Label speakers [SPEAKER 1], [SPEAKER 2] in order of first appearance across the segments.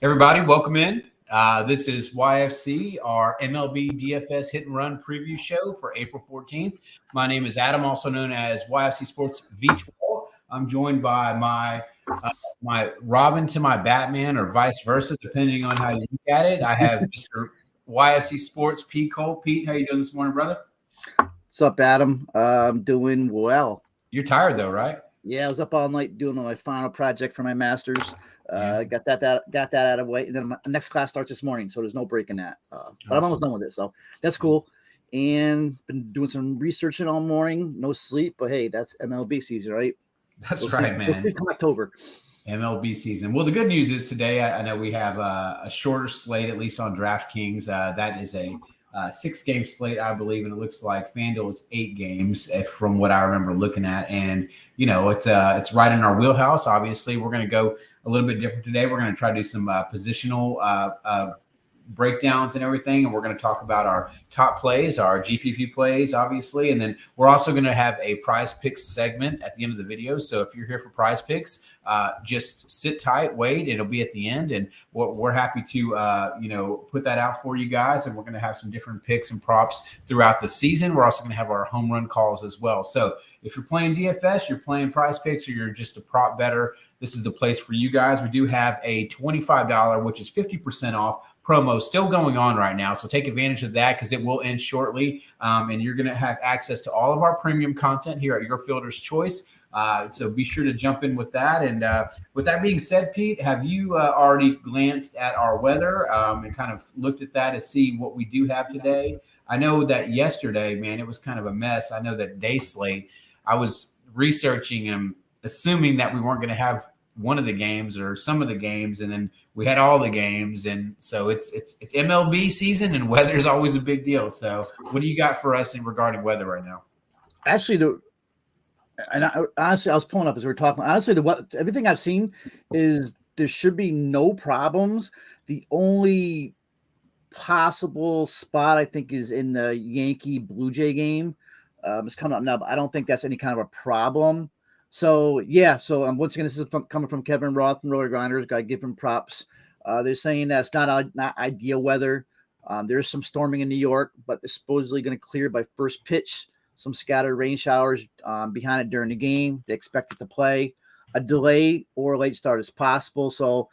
[SPEAKER 1] Everybody, welcome in. This is YFC, our MLB DFS Hit and Run preview show for April 14th. My name is Adam, also known as YFC Sports V12. I'm joined by my Robin to my Batman, or vice versa, depending on how you look at it. I have Mr. YFC Sports Pete Cole. Pete, how you doing this morning, brother?
[SPEAKER 2] What's up, Adam? I'm doing well.
[SPEAKER 1] You're tired though, right?
[SPEAKER 2] Yeah, I was up all night doing my final project for my master's. Got that out of the way, and then my next class starts this morning, so there's no breaking that. But awesome. I'm almost done with it, so that's cool. And been doing some researching all morning. No sleep, but hey, that's MLB season, right?
[SPEAKER 1] That's right, man.
[SPEAKER 2] Come October.
[SPEAKER 1] MLB season. Well, the good news is today, I know we have a shorter slate, at least on DraftKings. That is a 6-game slate, I believe, and it looks like FanDuel is 8 games from what I remember looking at. And you know, it's right in our wheelhouse. Obviously, we're going to go a little bit different today. We're going to try to do some positional breakdowns and everything, and we're going to talk about our top plays, our GPP plays, obviously, and then we're also going to have a PrizePicks segment at the end of the video. So if you're here for PrizePicks, just sit tight, wait, it'll be at the end, and we're happy to put that out for you guys. And we're going to have some different picks and props throughout the season. We're also going to have our home run calls as well. So if you're playing DFS, you're playing PrizePicks, or you're just a prop bettor, this is the place for you guys. We do have a $25, which is 50% off promo still going on right now. So take advantage of that because it will end shortly. And you're going to have access to all of our premium content here at Your Fielder's Choice. So be sure to jump in with that. And with that being said, Pete, have you already glanced at our weather and kind of looked at that to see what we do have today? I know that yesterday, man, it was kind of a mess. I know that day slate, I was researching and assuming that we weren't going to have one of the games or some of the games, and then we had all the games, and so it's MLB season, and weather is always a big deal. So what do you got for us in regarding weather right now?
[SPEAKER 2] Actually, honestly, I was pulling up as we were talking. Honestly, everything I've seen is there should be no problems. The only possible spot I think is in the Yankee Blue Jay game. It's coming up now, but I don't think that's any kind of a problem. So, yeah, once again, this is coming from Kevin Roth from Roller Grinders. Got to give him props. They're saying that's not ideal weather. There's some storming in New York, but they're supposedly going to clear by first pitch. Some scattered rain showers behind it during the game. They expect it to play. A delay or a late start is possible. So,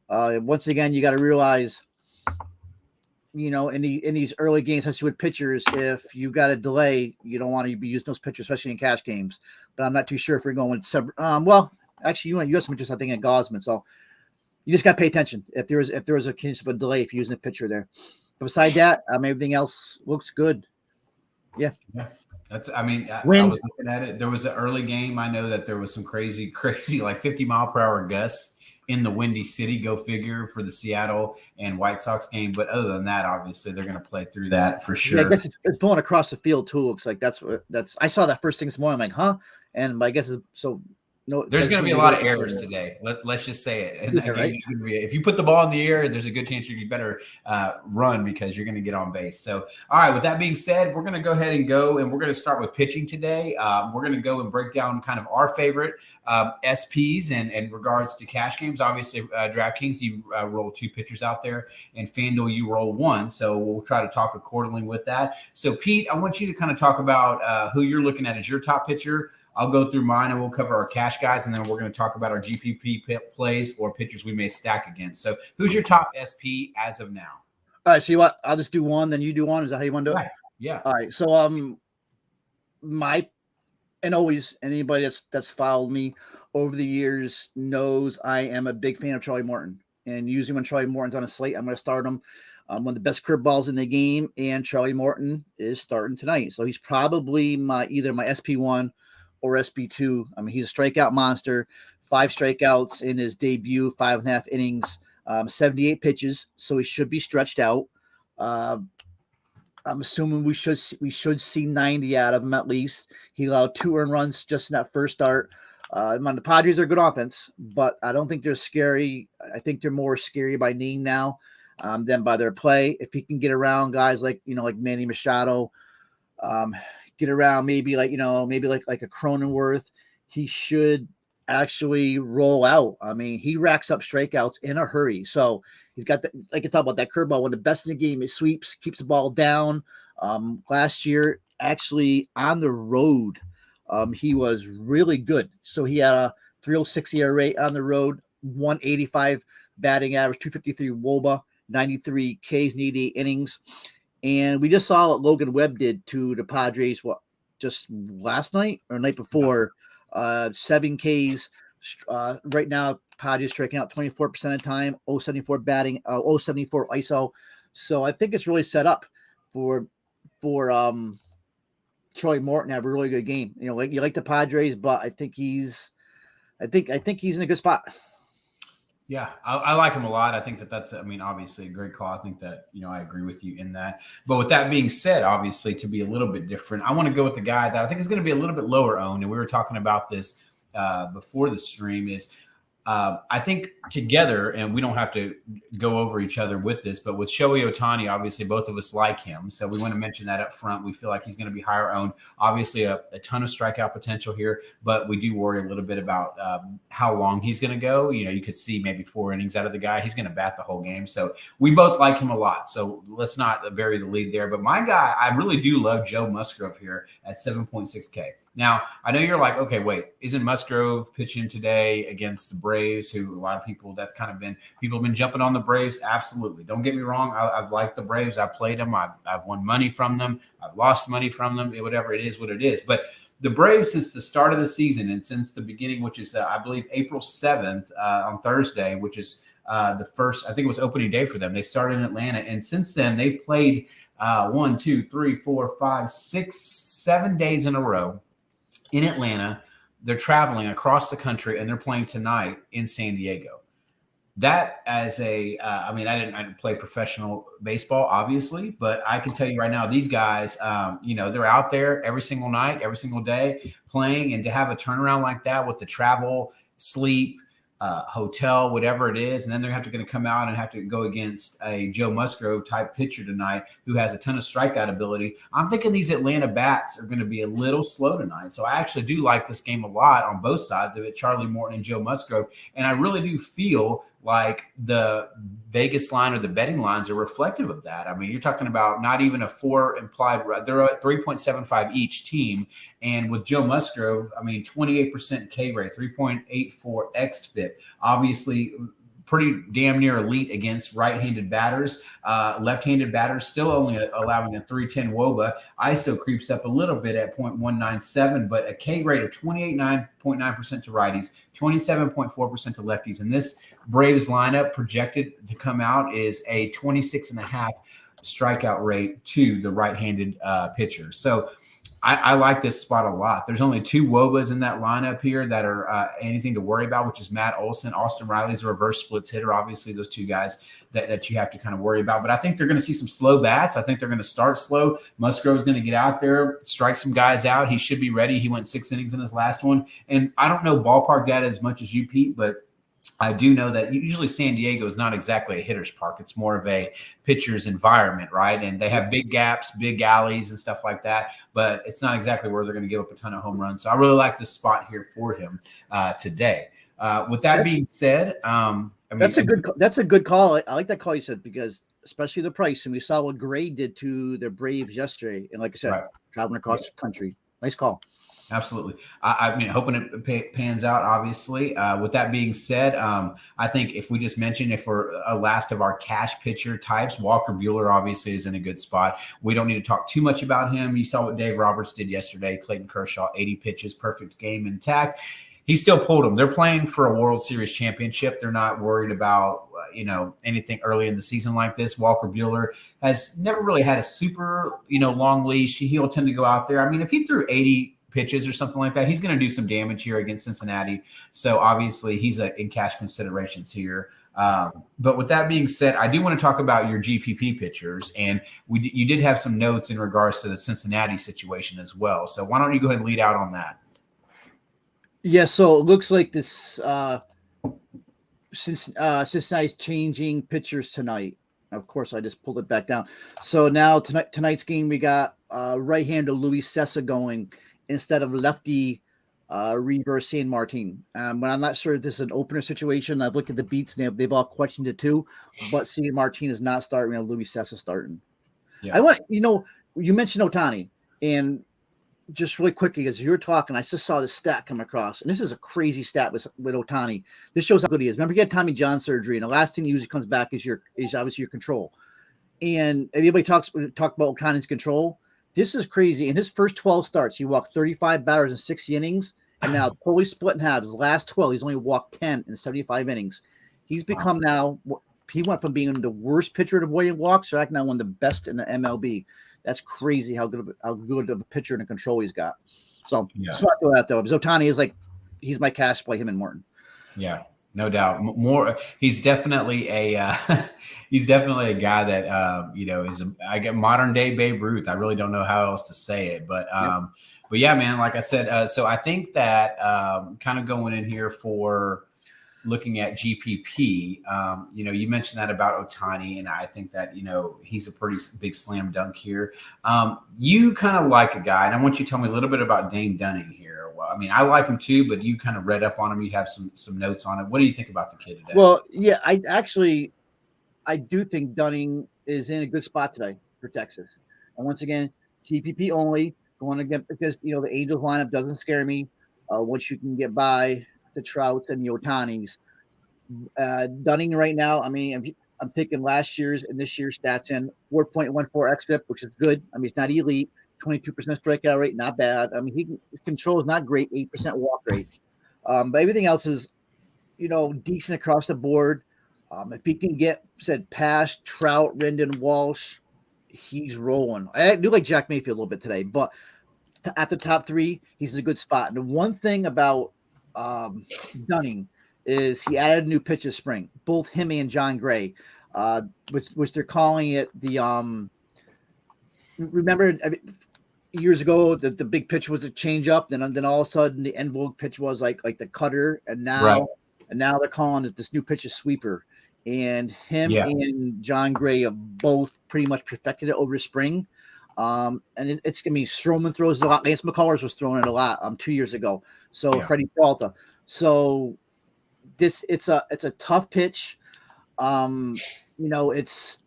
[SPEAKER 2] once again, you got to realize, you know, in these early games, especially with pitchers, if you got a delay, you don't want to be using those pitchers, especially in cash games. But I'm not too sure if we're going with well, actually, you have some interest, I think, in Gosman. So you just got to pay attention if there is a case of a delay if you're using a pitcher there. But beside that, everything else looks good. Yeah.
[SPEAKER 1] That's. I mean, I was looking at it. There was an early game. I know that there was some crazy, like 50-mile-per-hour gusts in the Windy City, go figure, for the Seattle and White Sox game. But other than that, obviously, they're going to play through that for sure.
[SPEAKER 2] Yeah, I guess it's blowing across the field, too. Looks like that's. I saw that first thing this morning. I'm like, huh? And I guess it's so. No,
[SPEAKER 1] there's going to be a lot of errors today. Let's just say it. And
[SPEAKER 2] yeah, right?
[SPEAKER 1] If you put the ball in the air, there's a good chance you better run because you're going to get on base. So, all right, with that being said, we're going to go ahead and we're going to start with pitching today. We're going to go and break down kind of our favorite SPs and in regards to cash games. Obviously, DraftKings, you roll 2 pitchers out there, and FanDuel, you roll 1. So we'll try to talk accordingly with that. So, Pete, I want you to kind of talk about who you're looking at as your top pitcher. I'll go through mine and we'll cover our cash guys, and then we're going to talk about our GPP plays or pitchers we may stack against. So who's your top SP as of now?
[SPEAKER 2] All right. So I'll just do one, then you do one. Is that how you want to do it?
[SPEAKER 1] Right. Yeah.
[SPEAKER 2] All right. So anybody that's followed me over the years knows I am a big fan of Charlie Morton. And usually when Charlie Morton's on a slate, I'm going to start him. One of the best curveballs in the game, and Charlie Morton is starting tonight. So he's probably either my SP1 or SB2. I mean, he's a strikeout monster, 5 strikeouts in his debut, 5.5 innings, 78 pitches. So he should be stretched out. I'm assuming we should see 90 out of him at least. He allowed 2 earned runs just in that first start. The Padres are a good offense, but I don't think they're scary. I think they're more scary by name now than by their play. If he can get around guys like Manny Machado, get around maybe like a Cronenworth, he should actually roll out. I mean, he racks up strikeouts in a hurry. So he's got that. I can talk about that curveball. One of the best in the game is sweeps, keeps the ball down. Last year, actually on the road, he was really good. So he had a 3.06 ERA on the road, 185 batting average, 253 WOBA, 93 Ks in 88 innings. And we just saw what Logan Webb did to the Padres, just last night or night before, 7 Ks. Right now, Padres striking out 24% of the time, 074 batting, 074 ISO. So I think it's really set up for Troy Morton to have a really good game. You know, like you like the Padres, but I think he's in a good spot.
[SPEAKER 1] Yeah, I like him a lot. I think that's, obviously a great call. I think that, I agree with you in that. But with that being said, obviously, to be a little bit different, I want to go with the guy that I think is going to be a little bit lower owned. And we were talking about this before the stream is I think together, and we don't have to go over each other with this, but with Shohei Ohtani, obviously both of us like him. So we want to mention that up front. We feel like he's going to be higher owned. Obviously a ton of strikeout potential here, but we do worry a little bit about how long he's going to go. You could see maybe 4 innings out of the guy. He's going to bat the whole game. So we both like him a lot. So let's not bury the lead there. But my guy, I really do love Joe Musgrove here at 7.6K. Now, I know you're like, okay, wait, isn't Musgrove pitching today against the Braves, who a lot of people, people have been jumping on the Braves? Absolutely. Don't get me wrong. I've liked the Braves. I've played them. I've won money from them. I've lost money from them. Whatever it is, what it is. But the Braves, since the start of the season and since the beginning, which is, I believe, April 7th on Thursday, which is the first, I think it was opening day for them. They started in Atlanta. And since then, they played 1, 2, 3, 4, 5, 6, 7 days in a row in Atlanta. They're traveling across the country and they're playing tonight in San Diego. That as I didn't play professional baseball, obviously, but I can tell you right now, these guys, they're out there every single night, every single day playing, and to have a turnaround like that with the travel, sleep, hotel, whatever it is, and then they're going to come out and have to go against a Joe Musgrove type pitcher tonight who has a ton of strikeout ability. I'm thinking these Atlanta bats are going to be a little slow tonight. So I actually do like this game a lot on both sides of it, Charlie Morton and Joe Musgrove. And I really do feel like the Vegas line or the betting lines are reflective of that. I mean, you're talking about not even a 4 implied. They're at 3.75 each team. And with Joe Musgrove, 28% K rate, 3.84 xFIP, obviously pretty damn near elite against right-handed batters. Left-handed batters still only allowing a 310 WOBA. ISO creeps up a little bit at 0.197, but a K rate of 28.9% to righties, 27.4% to lefties. And this Braves lineup projected to come out is a 26.5 strikeout rate to the right-handed pitcher. So I like this spot a lot. There's only 2 WOBAs in that lineup here that are anything to worry about, which is Matt Olson. Austin Riley's a reverse splits hitter. Obviously, those 2 guys that you have to kind of worry about. But I think they're going to see some slow bats. I think they're going to start slow. Musgrove's going to get out there, strike some guys out. He should be ready. He went 6 innings in his last one. And I don't know ballpark data as much as you, Pete, but I do know that usually San Diego is not exactly a hitter's park. It's more of a pitcher's environment, right? And they have big gaps, big alleys and stuff like that, but it's not exactly where they're going to give up a ton of home runs. So I really like this spot here for him today. With that being said, that's
[SPEAKER 2] a good call. I like that call you said, because especially the price, and we saw what Gray did to the Braves yesterday. And like I said, right, traveling across the country. Nice call.
[SPEAKER 1] Absolutely. Hoping it pans out, obviously. With that being said, I think if we just mention, if we're a last of our cash pitcher types, Walker Buehler obviously is in a good spot. We don't need to talk too much about him. You saw what Dave Roberts did yesterday. Clayton Kershaw, 80 pitches, perfect game intact. He still pulled them. They're playing for a World Series championship. They're not worried about anything early in the season like this. Walker Buehler has never really had a super long leash. He'll tend to go out there. If he threw 80 pitches or something like that, he's going to do some damage here against Cincinnati. So obviously he's in cash considerations here. But with that being said, I do want to talk about your GPP pitchers, and you did have some notes in regards to the Cincinnati situation as well. So why don't you go ahead and lead out on that?
[SPEAKER 2] Yeah, so it looks like this Cincinnati's changing pitchers tonight. Of course, I just pulled it back down. So now tonight's game, we got right-hander Luis Cesa going instead of lefty reverse San Martin. But I'm not sure if this is an opener situation. I've looked at the beats and they've all questioned it too. But San Martin is not starting. Louis Cesa starting.
[SPEAKER 1] Yeah.
[SPEAKER 2] You mentioned Ohtani, and just really quickly as you were talking, I just saw this stat come across, and this is a crazy stat with Ohtani. This shows how good he is. Remember, he had Tommy John surgery, and the last thing he usually comes back is obviously your control. And everybody talk about Ohtani's control. This is crazy. In his first 12 starts, he walked 35 batters in 60 innings, and now totally split in half. His last 12, he's only walked 10 in 75 innings. He's become now. He went from being the worst pitcher to avoiding walks to now one of the best in the MLB. That's crazy how good of a pitcher and a control he's got. So just not doing that though. Because Ohtani is he's my cash play, him and Morton.
[SPEAKER 1] Yeah, no doubt. He's definitely a guy that is I get modern day Babe Ruth. I really don't know how else to say it, but yeah, man. Like I said, so I think that kind of going in here for looking at GPP, you mentioned that about Ohtani, and I think that, he's a pretty big slam dunk here. You kind of like a guy, and I want you to tell me a little bit about Dane Dunning here. Well, I mean, I like him too, but you kind of read up on him. You have some notes on it. What do you think about the kid today?
[SPEAKER 2] Well, yeah, I do think Dunning is in a good spot today for Texas. And once again, GPP only, going again because, the Angels lineup doesn't scare me. Once you can get by the Trouts and the Ohtanis. Dunning right now, I mean, I'm taking last year's and this year's stats in 4.14 xFIP, which is good. I mean, it's not elite. 22% strikeout rate, not bad. I mean, his control is not great, 8% walk rate. But everything else is, decent across the board. If he can get past Trout, Rendon, Walsh, he's rolling. I do like Jack Mayfield a little bit today, but at the top three, he's in a good spot. And the one thing about Dunning is he added a new pitch this spring. Both him and John Gray, which they're calling it the remember years ago the big pitch was a change up, then all of a sudden the en vogue pitch was like the cutter, and now they're calling it this new pitch a sweeper. And him and John Gray have both pretty much perfected it over spring. And it's gonna be Stroman throws it a lot. Lance McCullers was throwing it a lot 2 years ago. So Freddie Peralta. So it's a tough pitch. It's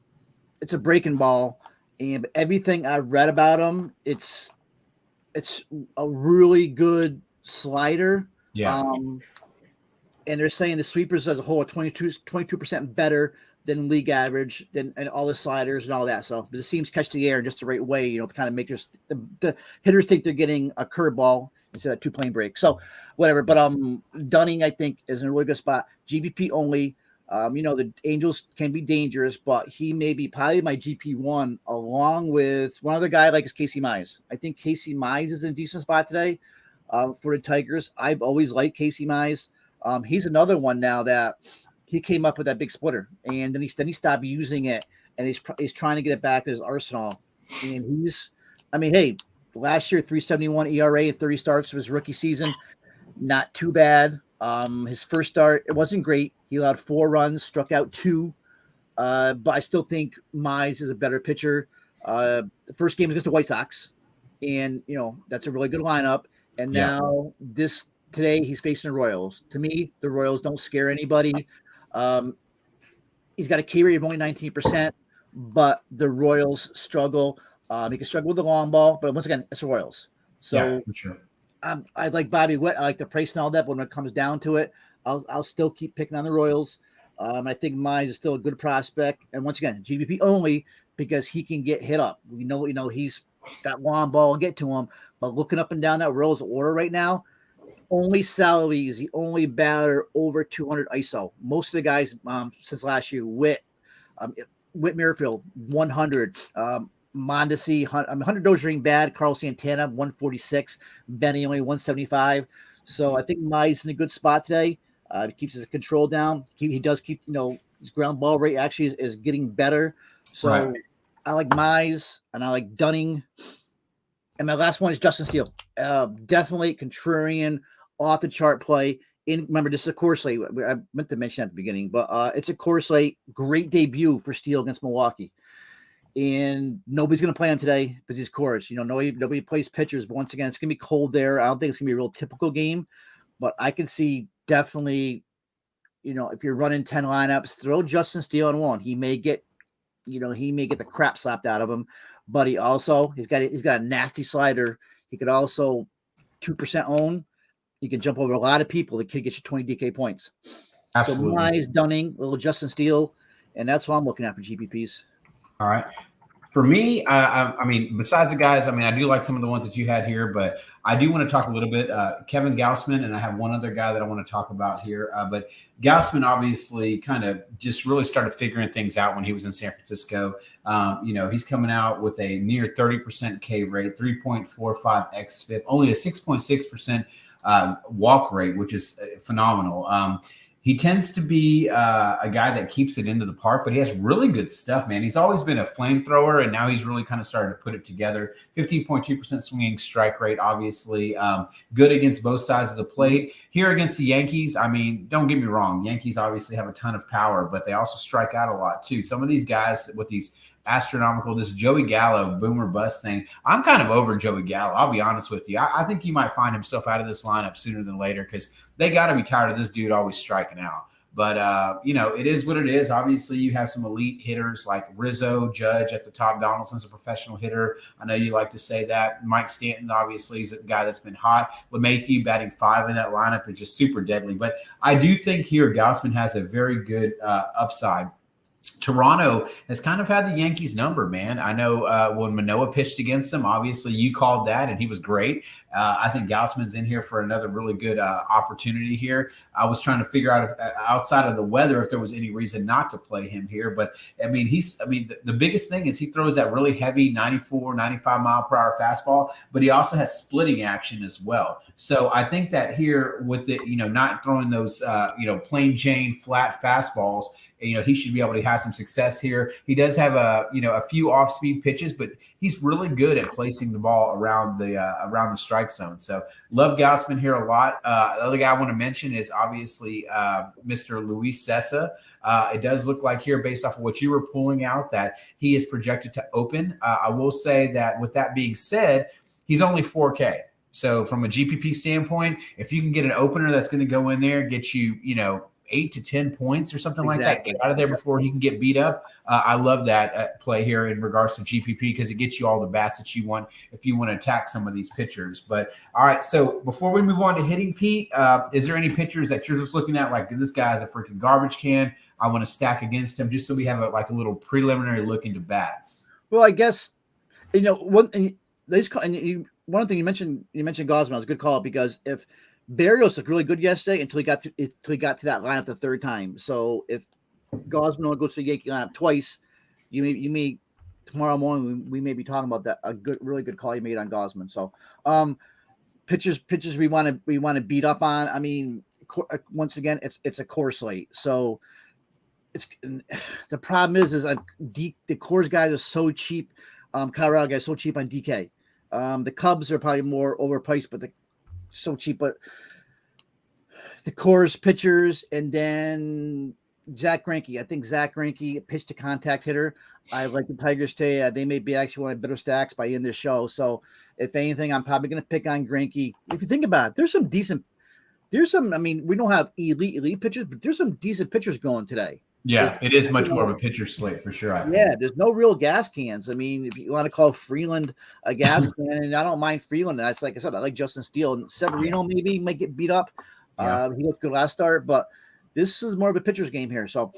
[SPEAKER 2] a breaking ball, and everything I've read about him, it's a really good slider.
[SPEAKER 1] Yeah.
[SPEAKER 2] And they're saying the sweepers as a whole are 22% better than league average, and all the sliders and all that. So the seams catch the air in just the right way, to kind of make the hitters think they're getting a curveball instead of 2-plane break. So whatever. But Dunning, I think, is in a really good spot. GPP only. The Angels can be dangerous, but he may be probably my GP1 along with one other guy like is Casey Mize. I think Casey Mize is in a decent spot today for the Tigers. I've always liked Casey Mize. He's another one now that he came up with that big splitter, and then he stopped using it, and he's trying to get it back in his arsenal. And last year 3.71 ERA and 30 starts of his rookie season, not too bad. His first start, it wasn't great. He allowed 4 runs, struck out 2, but I still think Mize is a better pitcher. The first game was against the White Sox, and that's a really good lineup. And now today he's facing the Royals. To me, the Royals don't scare anybody. He's got a K rate of only 19%, but the Royals struggle. He can struggle with the long ball, but once again, it's the Royals. So
[SPEAKER 1] for sure.
[SPEAKER 2] I like Bobby Witt. I like the price and all that, but when it comes down to it, I'll still keep picking on the Royals. I think Mize is still a good prospect. And once again, GBP only because he can get hit up. We know, he's got long ball, get to him. But looking up and down that Royals order right now, only Salary is the only batter over 200 ISO. Most of the guys since last year, Whit Merrifield, 100. Mondesi, 100 Dozier bad. Carl Santana, 146. Benny only 175. So I think Mize in a good spot today. He keeps his control down. He does keep, his ground ball rate actually is getting better. So I like Mize and I like Dunning. And my last one is Justin Steele. Definitely contrarian, off the chart play. Remember, this is a core slate. I meant to mention at the beginning, but it's a core slate. Great debut for Steele against Milwaukee. and nobody's going to play him today because he's Coors. Nobody plays pitchers, but once again, it's going to be cold there. I don't think it's going to be a real typical game, but I can see definitely, if you're running 10 lineups, throw Justin Steele on one. He may get the crap slapped out of him, but he's got a nasty slider. He could also 2% own. He can jump over a lot of people. The kid gets you 20 DK points.
[SPEAKER 1] Absolutely.
[SPEAKER 2] So Mize, Dunning, little Justin Steele, and that's what I'm looking at for GPPs.
[SPEAKER 1] All right. For me, I mean, besides the guys, I mean, I do like some of the ones that you had here, but I do want to talk a little bit. Kevin Gausman, and I have one other guy that I want to talk about here. But Gausman obviously kind of just really started figuring things out when he was in San Francisco. He's coming out with a near 30% K rate, 3.45 xFIP, only a 6.6% walk rate, which is phenomenal. He tends to be a guy that keeps it into the park, but he has really good stuff, man. He's always been a flamethrower, and now he's really kind of started to put it together. 15.2% swinging strike rate, obviously. Good against both sides of the plate. Here against the Yankees, I mean, don't get me wrong. Yankees obviously have a ton of power, but they also strike out a lot too. Some of these guys with these astronomical, this Joey Gallo boomer bust thing. I'm kind of over Joey Gallo. I'll be honest with you. I think he might find himself out of this lineup sooner than later because they got to be tired of this dude always striking out. But, it is what it is. Obviously, you have some elite hitters like Rizzo, Judge at the top. Donaldson's a professional hitter. I know you like to say that. Mike Stanton, obviously, is a guy that's been hot. Mayfield batting 5 in that lineup is just super deadly. But I do think here Gausman has a very good upside. Toronto has kind of had the Yankees number, man. I know when Manoah pitched against them, obviously you called that, and he was great. I think Gausman's in here for another really good opportunity here. I was trying to figure out outside of the weather if there was any reason not to play him here. But, I mean, the biggest thing is he throws that really heavy 94, 95 mile per hour fastball, but he also has splitting action as well. So I think that here with it, not throwing those, plain Jane flat fastballs, he should be able to have some success here. He does have a few off-speed pitches, but he's really good at placing the ball around the strike zone. So love Gausman here a lot. The other guy I want to mention is obviously Mr. Luis Cesa. It does look like here, based off of what you were pulling out, that he is projected to open. I will say that with that being said, he's only 4K. So from a GPP standpoint, if you can get an opener that's going to go in there, get you, 8 to 10 points or something like that, get out of there before he can get beat up. I love that play here in regards to GPP because it gets you all the bats that you want if you want to attack some of these pitchers. But all right, so before we move on to hitting, Pete, is there any pitchers that you're just looking at like this guy is a freaking garbage can? I want to stack against him just so we have a little preliminary look into bats.
[SPEAKER 2] Well, I guess one thing you mentioned Gausman was a good call because if Berrios looked really good yesterday until he got to that lineup the third time. So if Gausman only goes to the Yankee lineup twice, you may tomorrow morning we may be talking about that really good call you made on Gausman. So pitchers we want to beat up on. I mean, once again, it's a core slate. So it's the problem is the Coors guys are so cheap. Colorado guys so cheap on DK. The Cubs are probably more overpriced, but so cheap, but the Coors pitchers, and then Zach Greinke. I think Zach Greinke, pitch to contact hitter. I like the Tigers today. They may be actually one of the better stacks by the end of the show. So if anything, I'm probably going to pick on Greinke. If you think about it, I mean, we don't have elite pitchers, but there's some decent pitchers going today.
[SPEAKER 1] Yeah, it is much more of a pitcher slate for sure.
[SPEAKER 2] There's no real gas cans. I mean, if you want to call Freeland a gas can, and I don't mind Freeland. That's like I said, I like Justin Steele and Severino. Maybe might get beat up. He looked good last start, but this is more of a pitcher's game here. So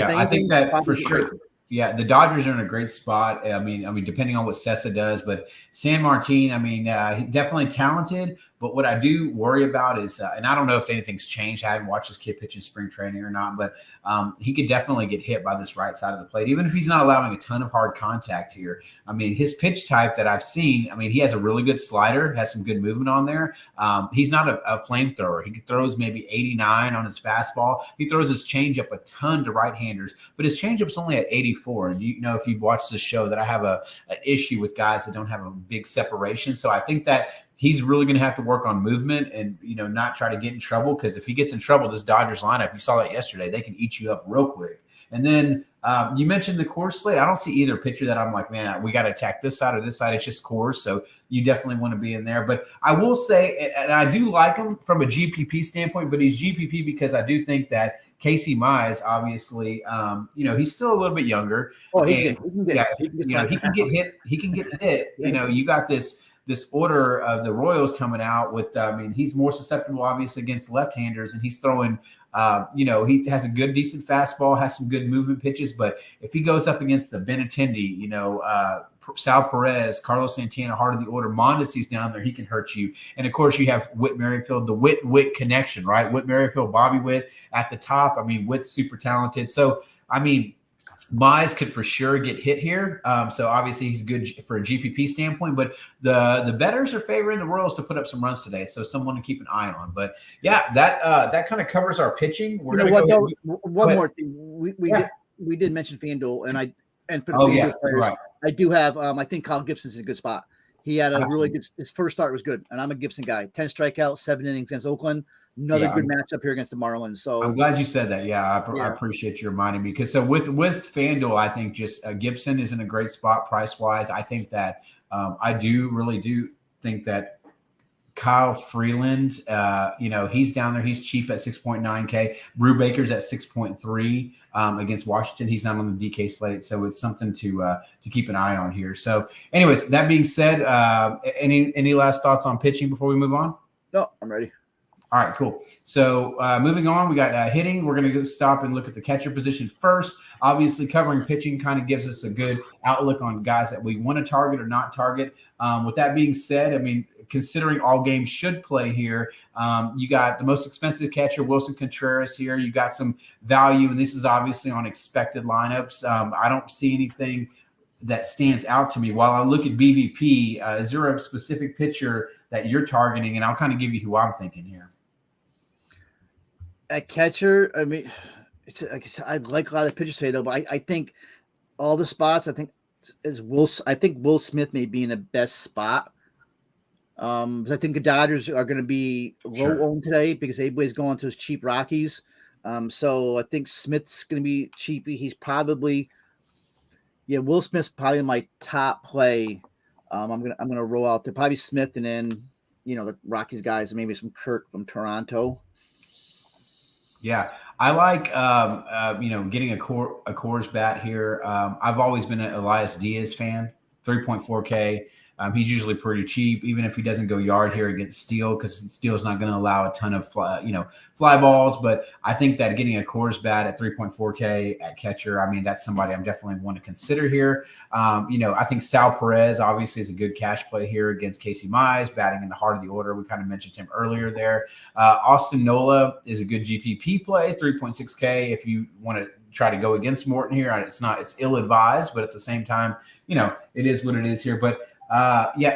[SPEAKER 1] I think that for sure. Yeah, the Dodgers are in a great spot. I mean, depending on what Cesa does, but San Martin, he's definitely talented. But what I do worry about is, and I don't know if anything's changed. I haven't watched this kid pitch in spring training or not, but he could definitely get hit by this right side of the plate, even if he's not allowing a ton of hard contact here. I mean, his pitch type that I've seen, he has a really good slider, has some good movement on there. He's not a flamethrower. He throws maybe 89 on his fastball. He throws his changeup a ton to right-handers, but his changeup's only at 84. And if you've watched this show, that I have an issue with guys that don't have a big separation. So I think that he's really going to have to work on movement and, not try to get in trouble, because if he gets in trouble, this Dodgers lineup, you saw that yesterday, they can eat you up real quick. And then You mentioned the course slate. I don't see either pitcher that I'm like, man, we got to attack this side or this side. It's just course. So you definitely want to be in there. But I will say, and I do like him from a GPP standpoint, but he's GPP because I do think that Casey Mize, obviously, he's still a little bit younger.
[SPEAKER 2] Oh, he can
[SPEAKER 1] get hit. He can get hit. You got this order of the Royals coming out with, he's more susceptible, obviously, against left-handers, and he's throwing, he has a good, decent fastball, has some good movement pitches, but if he goes up against the Benintendi, Sal Perez, Carlos Santana, heart of the order, Mondesi's down there, he can hurt you. And, of course, you have Whit Merrifield, the Whit connection, right? Whit Merrifield, Bobby Witt at the top. Whit's super talented. So, Mize could for sure get hit here. So obviously he's good for a GPP standpoint, but the bettors are favoring the Royals to put up some runs today. So someone to keep an eye on. But yeah, that kind of covers our pitching.
[SPEAKER 2] One more thing. We did mention FanDuel, and for the FanDuel players, right. I do have I think Kyle Gibson's in a good spot. He had a really good, his first start was good, and I'm a Gibson guy. 10 strikeouts, 7 innings against Oakland. Another good matchup here against the Marlins. So
[SPEAKER 1] I'm glad you said that. Yeah, I appreciate you reminding me, because so with FanDuel, I think just Gibson is in a great spot price wise. I think that I really do think that Kyle Freeland, he's down there. He's cheap at 6.9K. Brubaker's at 6.3 against Washington. He's not on the DK slate, so it's something to keep an eye on here. So, anyways, that being said, any last thoughts on pitching before we move on?
[SPEAKER 2] No, I'm ready.
[SPEAKER 1] All right, cool. So moving on, we got hitting. We're going to stop and look at the catcher position first. Obviously, covering pitching kind of gives us a good outlook on guys that we want to target or not target. With that being said, considering all games should play here, you got the most expensive catcher, Wilson Contreras here. You got some value, and this is obviously on expected lineups. I don't see anything that stands out to me. While I look at BVP, is there a specific pitcher that you're targeting? And I'll kind of give you who I'm thinking here.
[SPEAKER 2] At catcher, I like a lot of pitchers today, though, but I think all the spots, I think Will Smith may be in the best spot. I think the Dodgers are going to be low owned today because everybody's going to those cheap Rockies. So I think Smith's going to be cheapy. He's probably, Will Smith's probably my top play. I'm gonna roll out there probably Smith, and then the Rockies guys, maybe some Kirk from Toronto.
[SPEAKER 1] Yeah, I like getting a Coors bat here. I've always been an Elias Diaz fan. 3.4K. He's usually pretty cheap, even if he doesn't go yard here against Steele, because Steele's not going to allow a ton of fly balls. But I think that getting a Coors bat at 3.4K at catcher, that's somebody I'm definitely want to consider here. I think Sal Perez obviously is a good cash play here against Casey Mize, batting in the heart of the order. We kind of mentioned him earlier there. Austin Nola is a good GPP play, 3.6K. If you want to try to go against Morton here, it's ill-advised, but at the same time, it is what it is here. But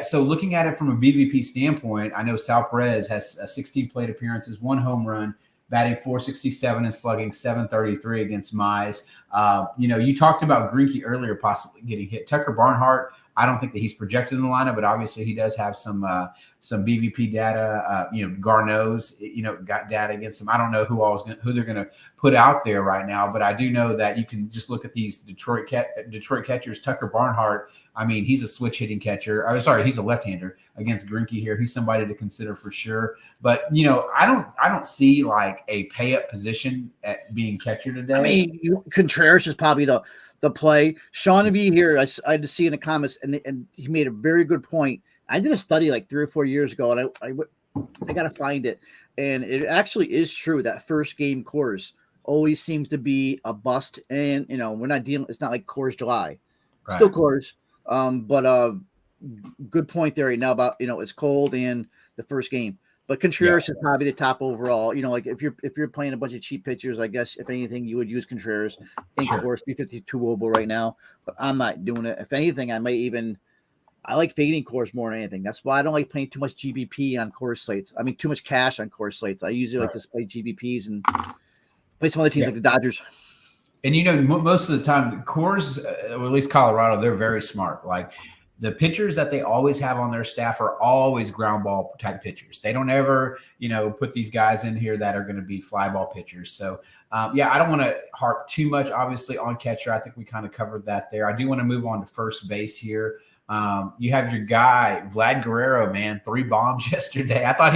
[SPEAKER 1] so looking at it from a BVP standpoint, I know Sal Perez has 16 plate appearances, 1 home run, batting .467 and slugging .733 against Mize. You talked about Greinke earlier possibly getting hit. Tucker Barnhart, I don't think that he's projected in the lineup, but obviously he does have some BVP data. Garneau's, got data against him. I don't know who they're going to put out there right now, but I do know that you can just look at these Detroit catchers. Tucker Barnhart, he's a switch hitting catcher. He's a left-hander against Greinke here. He's somebody to consider for sure. But I don't see like a pay up position at being catcher today.
[SPEAKER 2] Contreras is probably the play. Sean V here, I had to see in the comments, and he made a very good point. I did a study like 3 or 4 years ago, and I got to find it. And it actually is true that first game Coors always seems to be a bust. And, we're not dealing, it's not like Coors July. Right. Still Coors. But good point there right now about, it's cold and the first game. But Contreras is probably the top overall. Like if you're playing a bunch of cheap pitchers, I guess if anything, you would use Contreras. I think Coors 352 oval right now, but I'm not doing it. If anything, I like fading Coors more than anything. That's why I don't like playing too much GBP on Coors slates. Too much cash on Coors slates. I usually like to play GBPs and play some other teams like the Dodgers. And
[SPEAKER 1] most of the time, Coors, or at least Colorado, they're very smart. Like the pitchers that they always have on their staff are always ground ball type pitchers. They don't ever, put these guys in here that are going to be fly ball pitchers. So, I don't want to harp too much, obviously, on catcher. I think we kind of covered that there. I do want to move on to first base here. You have your guy, Vlad Guerrero, man, 3 bombs yesterday. I thought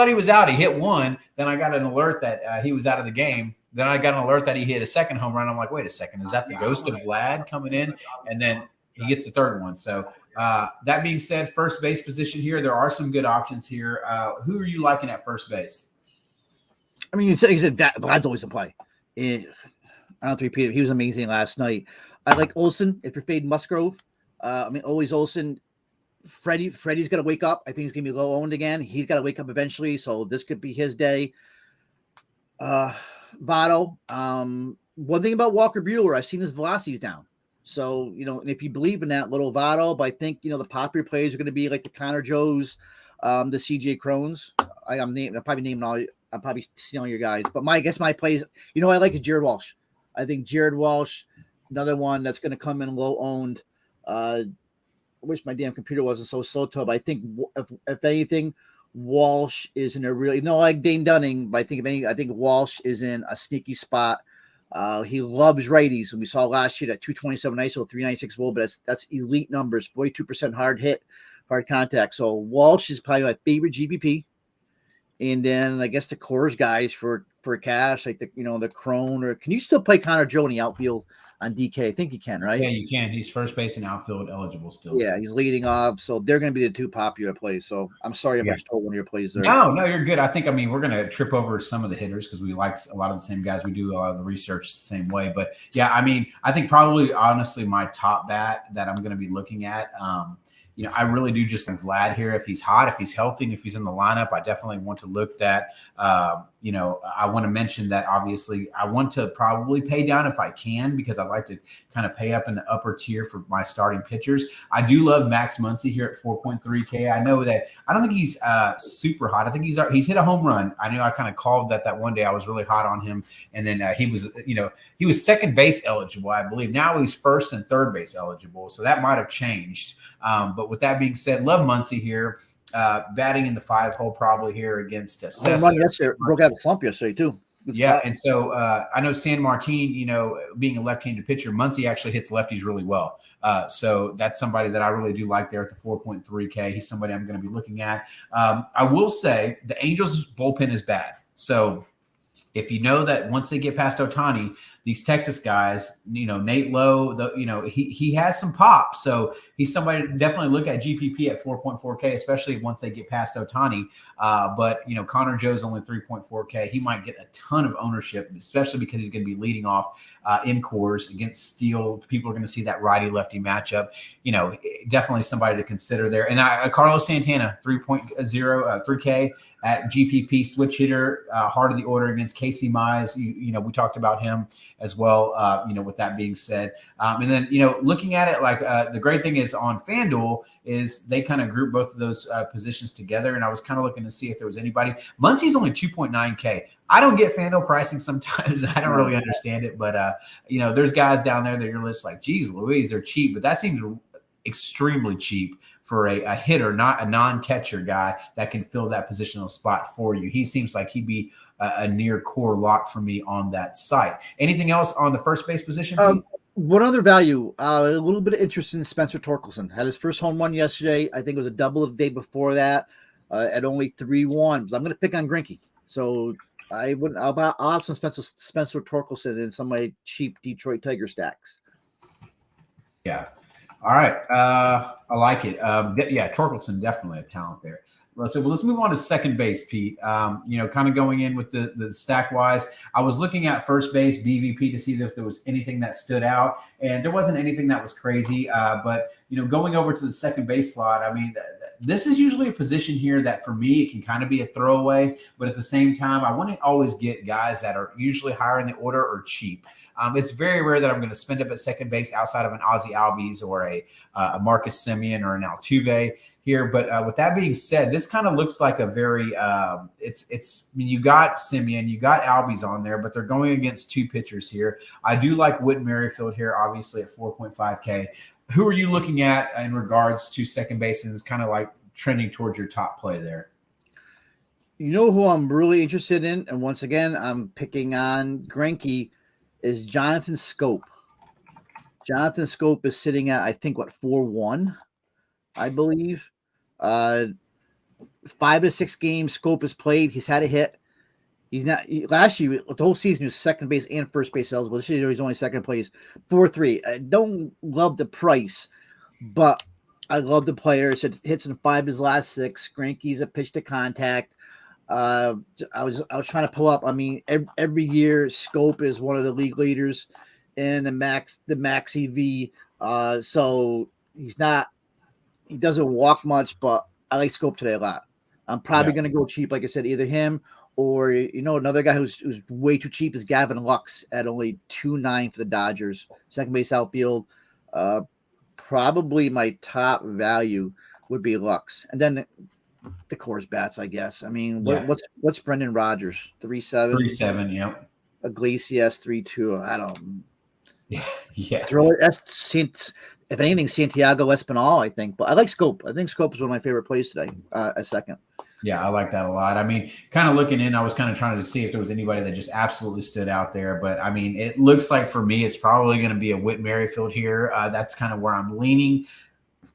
[SPEAKER 1] he was out. He hit one. Then I got an alert that he was out of the game. Then I got an alert that he hit a second home run. I'm like, wait a second, is that the ghost of Vlad coming in? And then he gets the third one. So that being said, first base position here, there are some good options here. Who are you liking at first base?
[SPEAKER 2] I mean, you said Vlad's always in play. I don't have to repeat it. He was amazing last night. I like Olsen if you're fading Musgrove. Always Olsen. Freddie's got to wake up. I think he's going to be low owned again. He's got to wake up eventually. So this could be his day. Votto. One thing about Walker Buehler, I've seen his velocities down. So, and if you believe in that little Votto, but I think, the popular plays are going to be like the Connor Joes, the CJ Crones. I'm probably stealing your guys, but my plays, I like is Jared Walsh. I think Jared Walsh, another one that's going to come in low owned. I wish my damn computer wasn't so slow, but I think if anything, Walsh is in a really, like Dane Dunning, but I think Walsh is in a sneaky spot. He loves righties, and we saw last year that 227 ISO, 396 WOBA, but that's elite numbers, 42% hard contact. So Walsh is probably my favorite GPP. And then I guess the Coors guys for cash, like the Crone, or can you still play Connor Joe in the outfield on DK? I think you can, right?
[SPEAKER 1] Yeah, you can. He's first base and outfield eligible still.
[SPEAKER 2] Yeah, he's leading off, so they're going to be the 2 popular plays. So I'm sorry if I stole one of your plays there.
[SPEAKER 1] No, you're good. I think, we're going to trip over some of the hitters because we like a lot of the same guys. We do a lot of the research the same way. But yeah, I think probably honestly my top bat that I'm going to be looking at. I really do just like Vlad here. If he's hot, if he's healthy, and if he's in the lineup, I definitely want to look at. I want to mention that obviously I want to probably pay down if I can because I'd like to kind of pay up in the upper tier for my starting pitchers. I do love Max Muncy here at 4.3K. I know that I don't think he's super hot. I think he's hit a home run. I know I kind of called that one day. I was really hot on him, and then he was second base eligible, I believe. Now he's first and third base eligible, so that might have changed. But with that being said, love Muncy here. Batting in the 5 hole probably here against Cesa.
[SPEAKER 2] Broke out a slump yesterday too.
[SPEAKER 1] And so I know San Martin, being a left-handed pitcher, Muncy actually hits lefties really well. So that's somebody that I really do like there at the 4.3K. He's somebody I'm going to be looking at. I will say the Angels bullpen is bad. So if you know that once they get past Ohtani, these Texas guys, Nate Lowe, he has some pop. So he's somebody to definitely look at GPP at 4.4K, especially once they get past Ohtani. But Connor Joe's only 3.4K. He might get a ton of ownership, especially because he's going to be leading off in Coors against Steele. People are going to see that righty-lefty matchup. Definitely somebody to consider there. And Carlos Santana, 3K at GPP, switch hitter, heart of the order against Casey Mize. We talked about him as well, with that being said. And then, looking at it, like the great thing is on FanDuel is they kind of group both of those positions together. And I was kind of looking to see if there was anybody. Muncy's only 2.9K. I don't get FanDuel pricing sometimes. I don't really understand it. But, there's guys down there that you're just like, geez, Louise, they're cheap. But that seems extremely cheap for a hitter, not a non-catcher guy that can fill that positional spot for you. He seems like he'd be a near core lock for me on that site. Anything else on the first base position?
[SPEAKER 2] One other value, a little bit of interest in Spencer Torkelson. Had his first home run yesterday. I think it was a double of the day before that at only 3-1. I'm going to pick on Greinke. So I'll have some Spencer Torkelson in some of my cheap Detroit Tiger stacks.
[SPEAKER 1] Yeah. All right. I like it. Torkelson, definitely a talent there. So let's move on to second base, Pete. Kind of going in with the stack wise, I was looking at first base BVP to see if there was anything that stood out, and there wasn't anything that was crazy. But going over to the second base slot, this is usually a position here that for me it can kind of be a throwaway, but at the same time, I want to always get guys that are usually higher in the order or cheap. It's very rare that I'm going to spend up at second base outside of an Ozzie Albies or a Marcus Semien or an Altuve here. But with that being said, this kind of looks like a very you got Semien, you got Albies on there, but they're going against 2 pitchers here. I do like Whit Merrifield here, obviously at 4.5K. who are you looking at in regards to second base and is kind of like trending towards your top play there?
[SPEAKER 2] You know who I'm really interested in, and once again, I'm picking on Greinke, is Jonathan Scope. Jonathan Scope is sitting at, I think, 4-1, I believe. 5 to 6 games Scope has played. He's had a hit. He's not last year, the whole season, he was second base and first base eligible. This year, he's only second place, 4.3. I don't love the price, but I love the player. It hits in 5 of his last 6. Greinke's a pitch to contact. I was trying to pull up. I mean, every year Scope is one of the league leaders in the max EV. So he doesn't walk much, but I like Scope today a lot. I'm probably going to go cheap, like I said, either him or another guy who's way too cheap is Gavin Lux at only 2.9 for the Dodgers, second base outfield. Probably my top value would be Lux, and then the Coors bats, I guess. I mean, what's Brendan Rodgers? 3.7?
[SPEAKER 1] 3.7, yeah.
[SPEAKER 2] Iglesias 3.2. I don't.
[SPEAKER 1] Yeah.
[SPEAKER 2] Throw it. If anything, Santiago Espinal, I think. But I like Scope. I think Scope is one of my favorite plays today. A second.
[SPEAKER 1] Yeah, I like that a lot. I mean, kind of looking in, I was kind of trying to see if there was anybody that just absolutely stood out there. But I mean, it looks like for me, it's probably going to be a Whit Merrifield here. That's kind of where I'm leaning.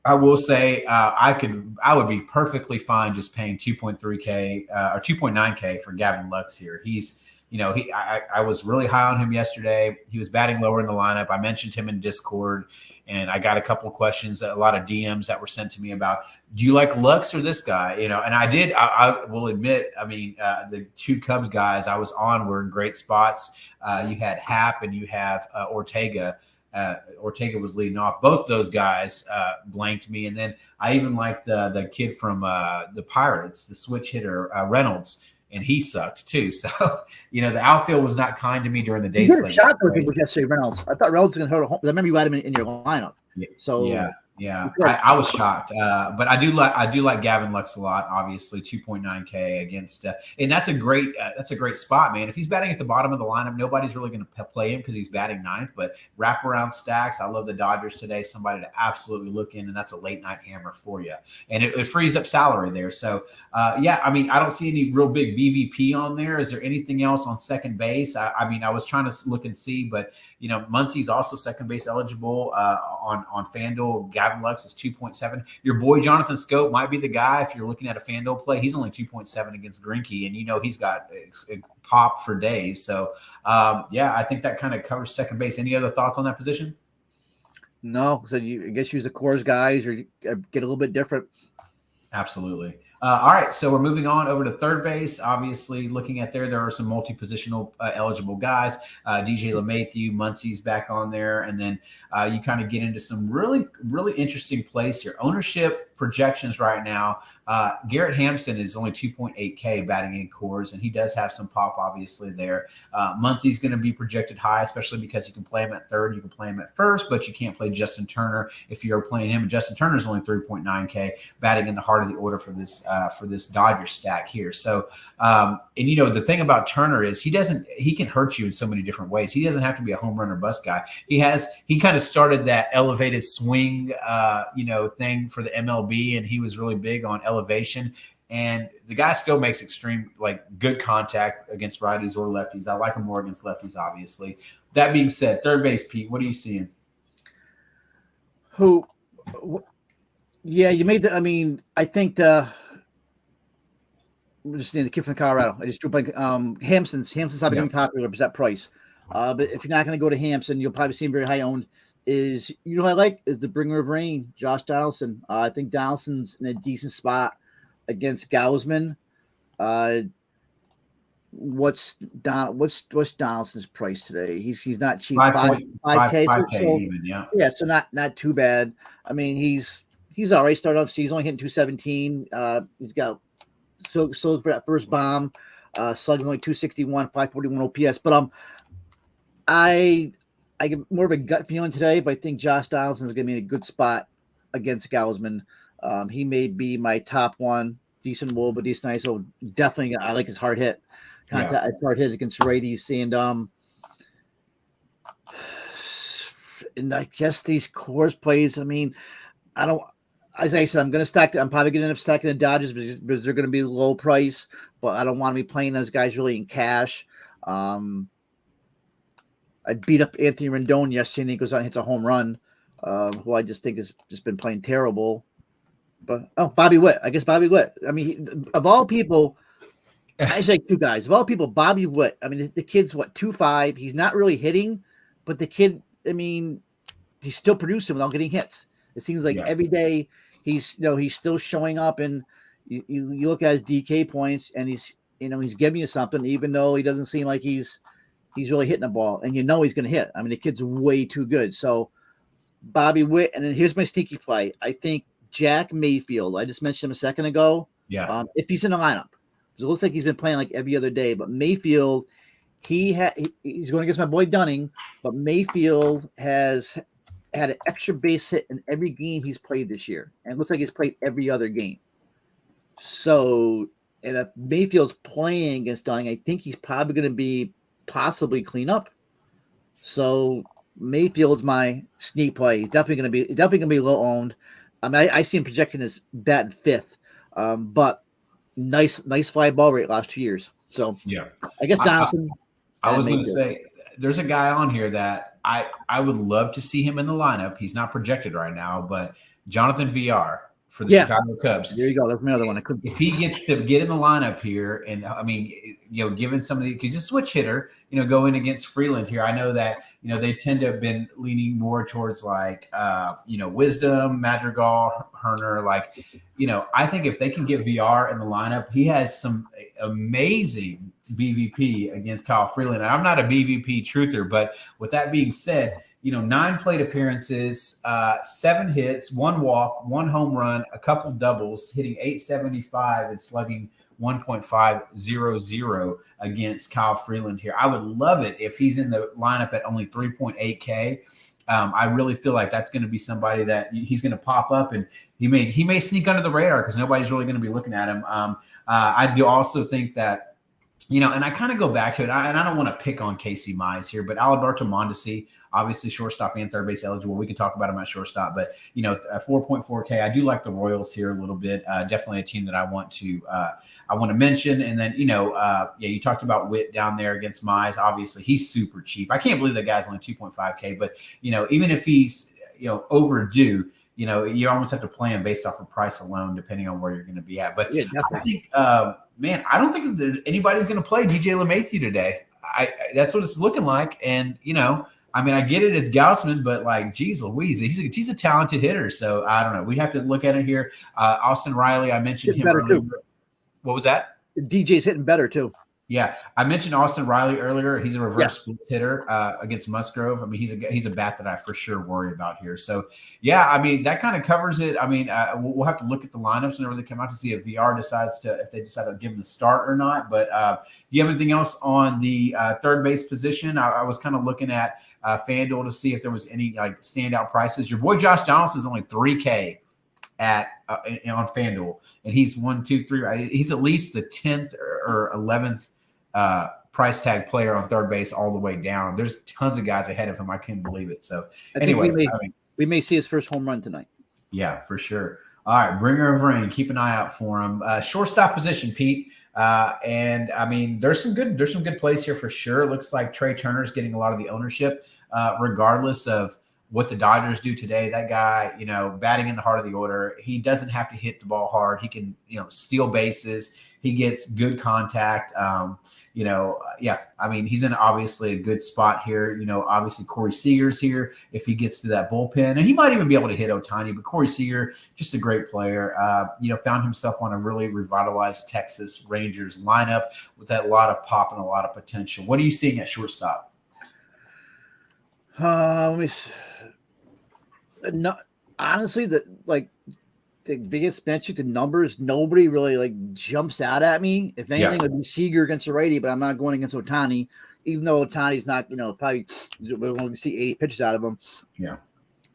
[SPEAKER 1] I will say I would be perfectly fine just paying 2.3K or 2.9K for Gavin Lux here. He's, I was really high on him yesterday. He was batting lower in the lineup. I mentioned him in Discord, and I got a couple of questions, a lot of DMs that were sent to me about, do you like Lux or this guy? And I did. I will admit, I mean, the 2 Cubs guys I was on were in great spots. You had Happ and you have Ortega. Ortega was leading off. Both those guys blanked me. And then I even liked the kid from the Pirates, the switch hitter, Reynolds, and he sucked too. So, the outfield was not kind to me during the day.
[SPEAKER 2] You shot those people yesterday, Reynolds. I thought Reynolds was going to hurt a home. I remember you had him in your lineup. So
[SPEAKER 1] yeah. I was shocked, but I do like Gavin Lux a lot. Obviously, 2.9K against, and that's a great spot, man. If he's batting at the bottom of the lineup, nobody's really going to play him because he's batting 9th. But wraparound stacks, I love the Dodgers today. Somebody to absolutely look in, and that's a late night hammer for you, and it frees up salary there. So, I mean, I don't see any real big BVP on there. Is there anything else on second base? I mean, I was trying to look and see, but Muncy's also second base eligible on FanDuel. Gavin Lux is 2.7. Your boy Jonathan Scope might be the guy if you're looking at a FanDuel play. He's only 2.7 against Greinke, and he's got a pop for days. So, I think that kind of covers second base. Any other thoughts on that position?
[SPEAKER 2] No, so I guess use the Coors guys or get a little bit different.
[SPEAKER 1] Absolutely. All right, so we're moving on over to third base. Obviously, looking at there are some multi-positional eligible guys. DJ LeMahieu, Muncy's back on there, and then you kind of get into some really, really interesting plays here. Ownership projections right now. Garrett Hampson is only 2.8K batting in Coors, and he does have some pop, obviously, there. Muncy's going to be projected high, especially because you can play him at third, you can play him at first, but you can't play Justin Turner if you're playing him. And Justin Turner is only 3.9K batting in the heart of the order for this Dodger stack here. So, the thing about Turner is he can hurt you in so many different ways. He doesn't have to be a home run or bust guy. He kind of started that elevated swing, thing for the MLB, and he was really big on elevation. And the guy still makes extreme, good contact against righties or lefties. I like him more against lefties, obviously. That being said, third base, Pete, what are you seeing?
[SPEAKER 2] Yeah, you made I think we're just the kid from Colorado. I just drew blank. Hampson's not becoming popular because that price. But if you're not going to go to Hampson, you'll probably see him very high owned. What I like is the bringer of rain, Josh Donaldson. I think Donaldson's in a decent spot against Gausman. What's Donaldson's price today? He's not cheap. 5K
[SPEAKER 1] even, yeah.
[SPEAKER 2] Yeah, so not too bad. I mean, he's all right. Started off, he's only hitting 217. He's got so for that first bomb. Slugging only 261, 541 OPS. But I get more of a gut feeling today, but I think Josh Donaldson is going to be in a good spot against Gausman. He may be my top one. Decent wool, but decent nice. So definitely, I like his hard hit. Hard hit against righties. And And I guess these course plays, I mean, I don't, as I said, I'm going to stack. I'm probably going to end up stacking the Dodgers because they're going to be low price, but I don't want to be playing those guys really in cash. I beat up Anthony Rendon yesterday, and he goes out and hits a home run, who I just think has just been playing terrible. But Bobby Witt. I guess Bobby Witt. I mean, of all people, I say two guys. Of all people, Bobby Witt. I mean, the kid's 2.5. He's not really hitting, but the kid, I mean, he's still producing without getting hits. It seems like every day he's still showing up, and you look at his DK points, and he's giving you something, even though he doesn't seem like he's really hitting the ball, and he's going to hit. I mean, the kid's way too good. So Bobby Witt, and then here's my sneaky play. I think Jack Mayfield. I just mentioned him a second ago.
[SPEAKER 1] Yeah.
[SPEAKER 2] If he's in the lineup, because it looks like he's been playing like every other day. But Mayfield, he's going against my boy Dunning, but Mayfield has had an extra base hit in every game he's played this year, and it looks like he's played every other game. So, and if Mayfield's playing against Dunning, I think he's probably going to be possibly clean up. So Mayfield's my sneak play. He's definitely going to be low owned. I mean, I see him projecting his bat in fifth, but nice fly ball rate last 2 years. So
[SPEAKER 1] yeah,
[SPEAKER 2] I guess Donaldson.
[SPEAKER 1] I was going to say there's a guy on here that I would love to see him in the lineup. He's not projected right now, but Jonathan VR for the Chicago Cubs.
[SPEAKER 2] There you go. That's my other one.
[SPEAKER 1] If he gets to get in the lineup here, and I mean, given some of the, because he's a switch hitter, going against Freeland here, I know that, they tend to have been leaning more towards like, Wisdom, Madrigal, Herner. Like, I think if they can get VR in the lineup, he has some amazing BVP against Kyle Freeland. And I'm not a BVP truther, but with that being said, 9 plate appearances, 7 hits, 1 walk, 1 home run, a couple doubles, hitting .875 and slugging 1.500 against Kyle Freeland here. I would love it if he's in the lineup at only 3.8K. I really feel like that's going to be somebody that he's going to pop up, and he may sneak under the radar because nobody's really going to be looking at him. I do also think that, and I kind of go back to it, and I don't want to pick on Casey Mize here, but Alberto Mondesi, obviously shortstop and third base eligible. We can talk about him at shortstop, but 4.4K. I do like the Royals here a little bit. Definitely a team that I want to mention. And then you talked about Witt down there against Mize. Obviously, he's super cheap. I can't believe that guy's only 2.5K. But even if he's overdue, you almost have to play him based off of price alone, depending on where you're going to be at. But I think, I don't think that anybody's going to play DJ LeMahieu today. That's what it's looking like, and I get it. It's Gaussman, but like, geez Louise, he's a talented hitter. So I don't know. We have to look at it here. Austin Riley, I mentioned him earlier. What was that?
[SPEAKER 2] DJ's hitting better too.
[SPEAKER 1] Yeah, I mentioned Austin Riley earlier. He's a reverse split hitter against Musgrove. I mean, he's a bat that I for sure worry about here. So yeah, that kind of covers it. We'll have to look at the lineups whenever they come out to see if VR if they decide to give him the start or not. But do you have anything else on the third base position? I was kind of looking at FanDuel to see if there was any like standout prices. Your boy Josh Johnson is only 3K on FanDuel, and he's 1, 2, 3. He's at least the 10th or 11th price tag player on third base all the way down. There's tons of guys ahead of him. I can't believe it. So anyways,
[SPEAKER 2] we may see his first home run tonight.
[SPEAKER 1] Yeah, for sure. All right, bringer of rain. Keep an eye out for him. Shortstop position, Pete. And there's some good plays here for sure. Looks like Trey Turner's getting a lot of the ownership, regardless of what the Dodgers do today. That guy, batting in the heart of the order, he doesn't have to hit the ball hard. He can, steal bases. He gets good contact. He's in obviously a good spot here. Obviously Corey Seager's here if he gets to that bullpen, and he might even be able to hit Ohtani, but Corey Seager, just a great player, found himself on a really revitalized Texas Rangers lineup with that lot of pop and a lot of potential. What are you seeing at shortstop?
[SPEAKER 2] Let me see. No, honestly, the biggest bench, the numbers, nobody really jumps out at me. If anything, it would be Seager against a righty, but I'm not going against Ohtani, even though Ohtani's not, probably we're going to see 80 pitches out of him. Yeah.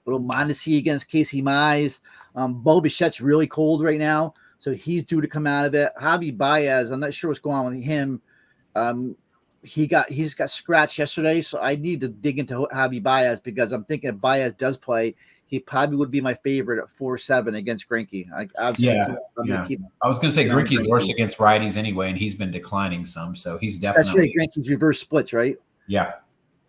[SPEAKER 2] But I'm mind to see against Casey Mize. Bo Bichette's really cold right now, so he's due to come out of it. Javi Baez, I'm not sure what's going on with him. he's got scratched yesterday, so I need to dig into Javi Baez because I'm thinking if Baez does play, he probably would be my favorite at 4-7 against Greinke.
[SPEAKER 1] Yeah. I was going to say Greinke's worse
[SPEAKER 2] Greinke
[SPEAKER 1] against righties anyway, and he's been declining some, so he's
[SPEAKER 2] That's
[SPEAKER 1] definitely.
[SPEAKER 2] right. Greinke's reverse splits, right?
[SPEAKER 1] Yeah.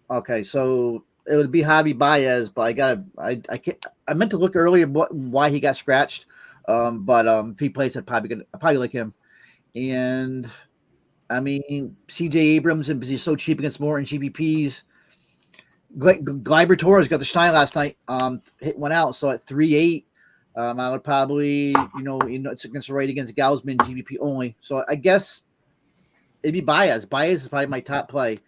[SPEAKER 2] Okay, so it would be Javi Baez, but I meant to look earlier why he got scratched, but if he plays, I probably like him. And I mean, CJ Abrams, and he's so cheap against Morton GPPs. Gleyber Torres got the shine last night. Went out. So at 3-8, I would probably, it's against the right against Gausman GPP only. So I guess it'd be Baez. Baez is probably my top play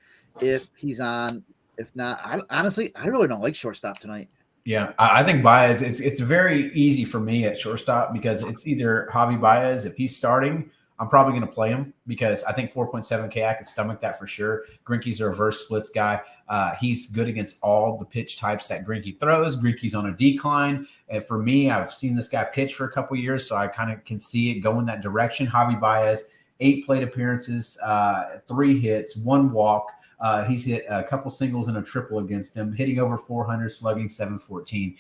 [SPEAKER 2] if he's on. If not, I really don't like shortstop tonight.
[SPEAKER 1] Yeah, I think Baez. It's very easy for me at shortstop because it's either Javi Baez if he's starting. I'm probably going to play him because I think 4.7K, I could stomach that for sure. Greinke's a reverse splits guy. He's good against all the pitch types that Greinke throws. Greinke's on a decline. And for me, I've seen this guy pitch for a couple of years, so I kind of can see it going that direction. Javi Baez, 8 plate appearances, 3 hits, 1 walk. He's hit a couple singles and a triple against him, hitting over 400, slugging 714.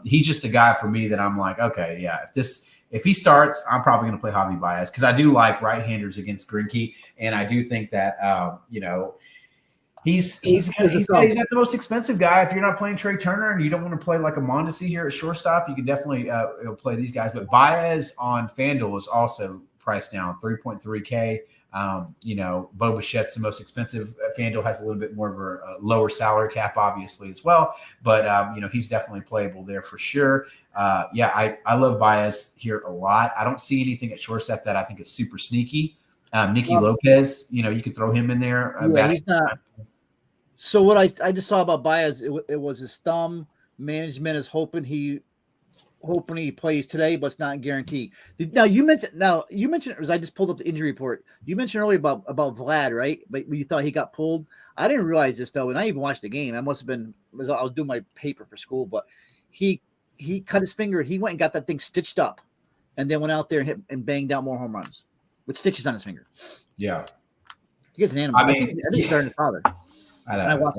[SPEAKER 1] He's just a guy for me that I'm like, okay, yeah, if he starts, I'm probably going to play Javi Baez because I do like right-handers against Greinke, and I do think that he's not the most expensive guy. If you're not playing Trey Turner and you don't want to play like a Mondesi here at shortstop, you can definitely play these guys. But Baez on FanDuel is also priced down 3.3K. Bo Bichette's the most expensive. FanDuel has a little bit more of a lower salary cap, obviously, as well. But, he's definitely playable there for sure. I love Baez here a lot. I don't see anything at shortstop that I think is super sneaky. Nicky Lopez, you could throw him in there.
[SPEAKER 2] He's not. So what I just saw about Baez, it was his thumb. Management is hoping he plays today, but it's not guaranteed. Now you mentioned as I just pulled up the injury report. You mentioned earlier about Vlad, right? But you thought he got pulled. I didn't realize this though, and I even watched the game. I must have been I was doing my paper for school, but he cut his finger. He went and got that thing stitched up, and then went out there and hit and banged out more home runs with stitches on his finger.
[SPEAKER 1] Yeah,
[SPEAKER 2] he gets an animal. I think he's starting to father.
[SPEAKER 1] I know.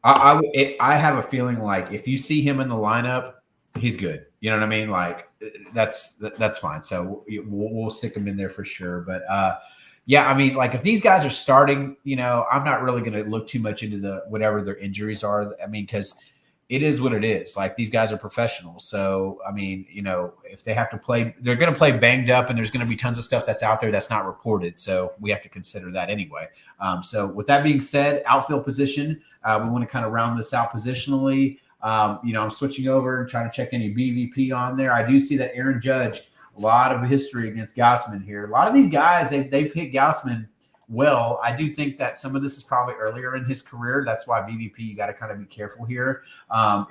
[SPEAKER 1] I have a feeling like if you see him in the lineup, he's good. You know what I mean? Like that's fine. So we'll stick him in there for sure. But like if these guys are starting, I'm not really going to look too much into whatever their injuries are. I mean, because it is what it is. Like these guys are professionals. So, I mean, if they have to play, they're going to play banged up and there's going to be tons of stuff that's out there that's not reported. So we have to consider that anyway. So with that being said, outfield position, we want to kind of round this out positionally. I'm switching over and trying to check any BVP on there. I do see that Aaron Judge, a lot of history against Gausman here. A lot of these guys, they've hit Gausman well. I do think that some of this is probably earlier in his career. That's why BVP, you got to kind of be careful here.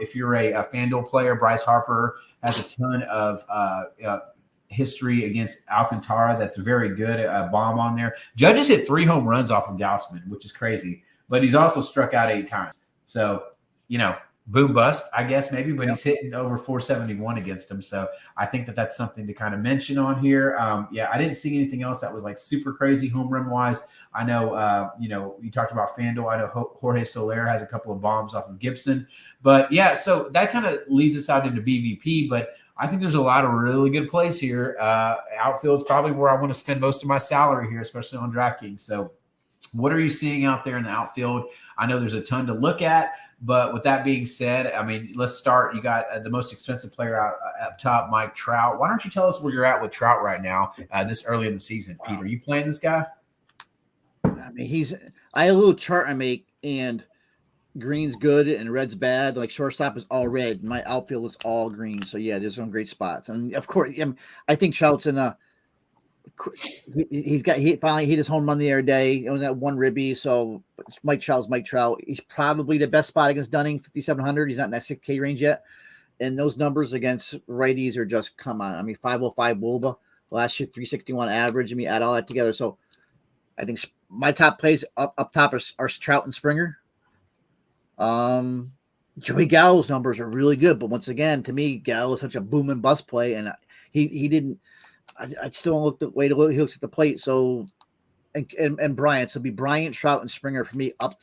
[SPEAKER 1] If you're a FanDuel player, Bryce Harper has a ton of history against Alcantara. That's very good. A bomb on there. Judge has hit 3 home runs off of Gausman, which is crazy. But he's also struck out 8 times. So, boom bust, I guess maybe, but he's hitting over 471 against him. So I think that that's something to kind of mention on here. I didn't see anything else that was like super crazy home run wise. I know, you talked about FanDuel. I know Jorge Soler has a couple of bombs off of Gibson. But so that kind of leads us out into BVP. But I think there's a lot of really good plays here. Outfield is probably where I want to spend most of my salary here, especially on DraftKings. So what are you seeing out there in the outfield? I know there's a ton to look at. But with that being said, I mean, let's start. You got the most expensive player out up top, Mike Trout. Why don't you tell us where you're at with Trout right now, this early in the season? Pete, are you playing this guy?
[SPEAKER 2] I mean, I have a little chart I make, and green's good and red's bad. Like shortstop is all red. My outfield is all green. So yeah, there's some great spots. And of course, I think Trout's in a. He finally hit his home run the other day. It was that one ribby. So Mike Trout. He's probably the best spot against Dunning, 5,700. He's not in that 6K range yet. And those numbers against righties are just, come on. I mean, 505 WOBA, last year 361 average. I mean, add all that together. So I think my top plays up top are Trout and Springer. Joey Gallo's numbers are really good, but once again, to me, Gallo is such a boom and bust play, and he didn't. I still don't look the way he looks at the plate. So and Bryant. So it'd be Bryant, Trout, and Springer for me up,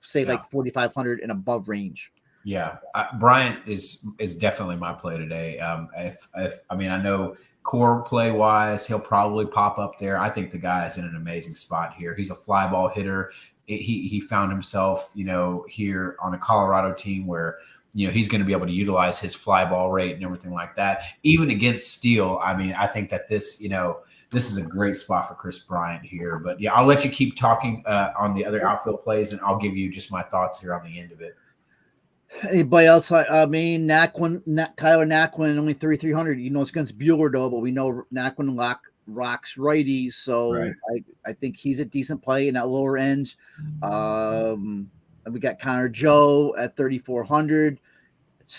[SPEAKER 2] say like 4,500 and above range.
[SPEAKER 1] Yeah, Bryant is definitely my play today. If I mean, I know core play wise, he'll probably pop up there. I think the guy is in an amazing spot here. He's a fly ball hitter. He found himself, here on a Colorado team where, he's going to be able to utilize his fly ball rate and everything like that. Even against Steele, I mean, I think that this is a great spot for Chris Bryant here. But yeah, I'll let you keep talking on the other outfield plays, and I'll give you just my thoughts here on the end of it.
[SPEAKER 2] Anybody else? I mean, Tyler Naquin, only 3,300. It's against Buehler though, but we know Naquin rocks righties, so right. I think he's a decent play in that lower end. We got Connor Joe at 3,400.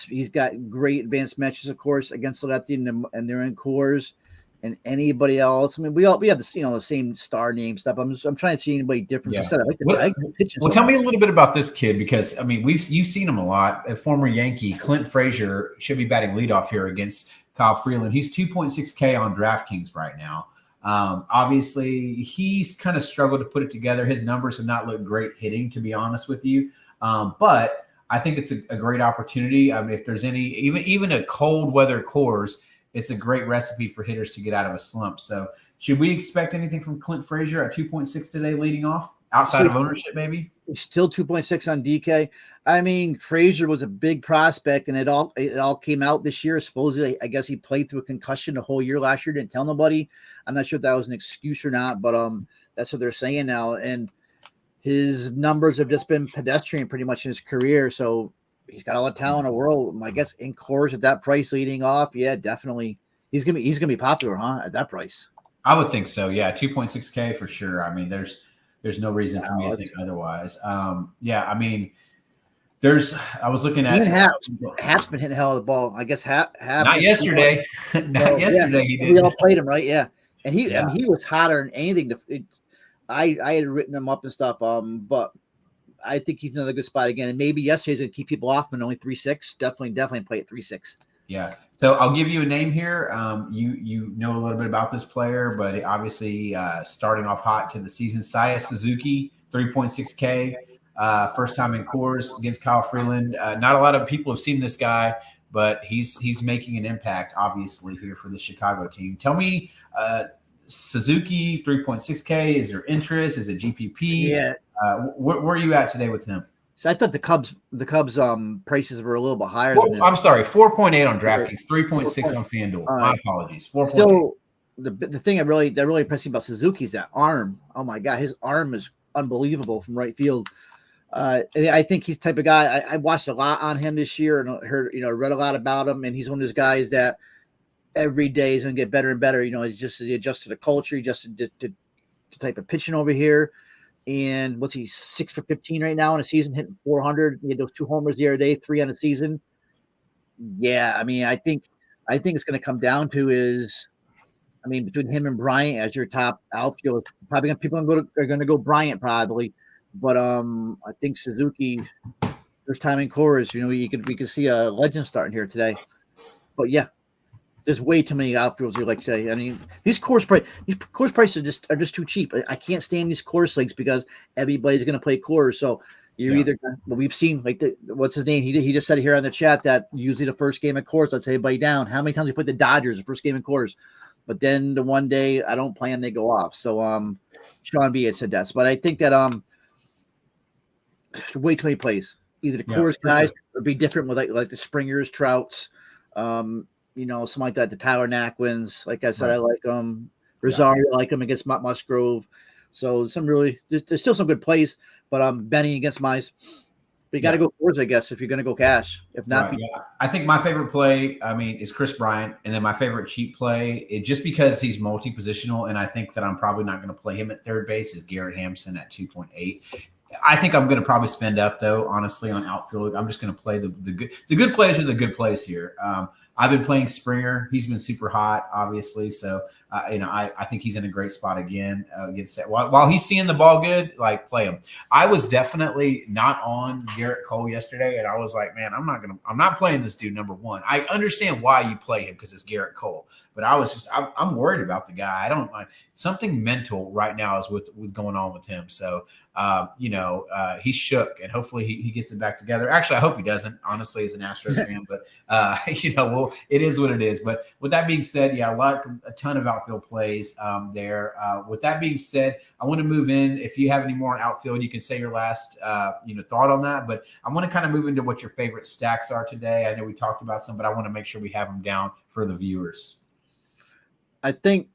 [SPEAKER 2] He's got great advanced matches, of course, against the lefty, and they're in cores. And anybody else? I mean, we have this, the same star name stuff. I'm trying to see anybody different.
[SPEAKER 1] Yeah. Well, tell me a little bit about this kid, because I mean, you've seen him a lot. A former Yankee, Clint Frazier, should be batting leadoff here against Kyle Freeland. He's 2.6K on DraftKings right now. Obviously, he's kind of struggled to put it together. His numbers have not looked great hitting, to be honest with you. But I think it's a great opportunity. If there's any, even a cold weather cores, it's a great recipe for hitters to get out of a slump. So should we expect anything from Clint Frazier at 2.6 today leading off, outside of ownership maybe?
[SPEAKER 2] Still 2.6 on DK. I mean, Frazier was a big prospect, and it all came out this year. Supposedly, I guess he played through a concussion the whole year last year, didn't tell nobody. I'm not sure if that was an excuse or not, but that's what they're saying now. And his numbers have just been pedestrian pretty much in his career. So he's got all the talent in the world. I guess in cores at that price leading off, yeah, definitely. He's gonna be popular, huh? At that price.
[SPEAKER 1] I would think so. Yeah, 2.6K for sure. I mean, there's no reason for me to think otherwise. Yeah, I mean, I was looking at
[SPEAKER 2] Hap's been hitting the hell of the ball. I guess Hap
[SPEAKER 1] not yesterday. Not yesterday he did.
[SPEAKER 2] We all played him, right? Yeah. And he was hotter than anything. I had written him up and stuff. But I think he's another good spot again. And maybe yesterday's gonna keep people off, but only 3.6. Definitely play at 3.6.
[SPEAKER 1] Yeah. So I'll give you a name here. You know a little bit about this player, but obviously starting off hot to the season. Seiya Suzuki, 3.6K, first time in cores against Kyle Freeland. Not a lot of people have seen this guy, but he's making an impact, obviously, here for the Chicago team. Tell me, Suzuki, 3.6K, is there interest? Is it GPP?
[SPEAKER 2] Yeah.
[SPEAKER 1] Where are you at today with him?
[SPEAKER 2] So I thought the Cubs prices were a little bit higher.
[SPEAKER 1] I'm sorry, 4.8 on DraftKings, 3.6 on FanDuel. My apologies. 4.8.
[SPEAKER 2] So the thing that really impressed me about Suzuki is that arm. Oh my God, his arm is unbelievable from right field. I think he's the type of guy. I watched a lot on him this year and read a lot about him. And he's one of those guys that every day is going to get better and better. He adjusts to the culture, he adjusted to the type of pitching over here. And what's he, 6 for 15 right now in a season, hitting 400. He had those 2 homers the other day, 3 on the season. Yeah, I mean, I think it's going to come down to between him and Bryant as your top outfield. Probably people are going to go Bryant probably, but I think Suzuki. There's time in cores. We could see a legend starting here today. But yeah, there's way too many outfielders you like today. I mean, these course prices are just too cheap. I can't stand these course leagues because everybody's going to play cores. So either we've seen what's his name? He just said here on the chat that usually the first game of course lets everybody down. How many times we put the Dodgers the first game of course, but then the one day I don't play them, they go off. So Sean B had said that, but I think that way too many plays. Either the course guys would be different with like the Springers, Trouts. Something like that. The Tyler Naquins, like I said, I like Rosario, I like him against Musgrove. So there's still some good plays, but Benny against Mize. But you got to go forwards, I guess, if you're going to go cash. If not,
[SPEAKER 1] I think my favorite play, is Chris Bryant, and then my favorite cheap play, just because he's multi-positional, and I think that I'm probably not going to play him at third base, is Garrett Hampson at 2.8. I think I'm going to probably spend up though, honestly, on outfield. I'm just going to play the good plays are the good plays here. I've been playing Springer. He's been super hot, obviously. So, I think he's in a great spot again against that. While he's seeing the ball good, like play him. I was definitely not on Garrett Cole yesterday, and I was like, man, I'm not playing this dude number one. I understand why you play him because it's Garrett Cole, but I'm worried about the guy. I don't like something mental right now is what's going on with him. So, he's shook, and hopefully he gets it back together. Actually, I hope he doesn't, honestly, as an Astros fan, but it is what it is. But with that being said, yeah, a ton of outfield plays there. With that being said, I want to move in. If you have any more on outfield, you can say your last thought on that. But I want to kind of move into what your favorite stacks are today. I know we talked about some, but I want to make sure we have them down for the viewers.
[SPEAKER 2] I think,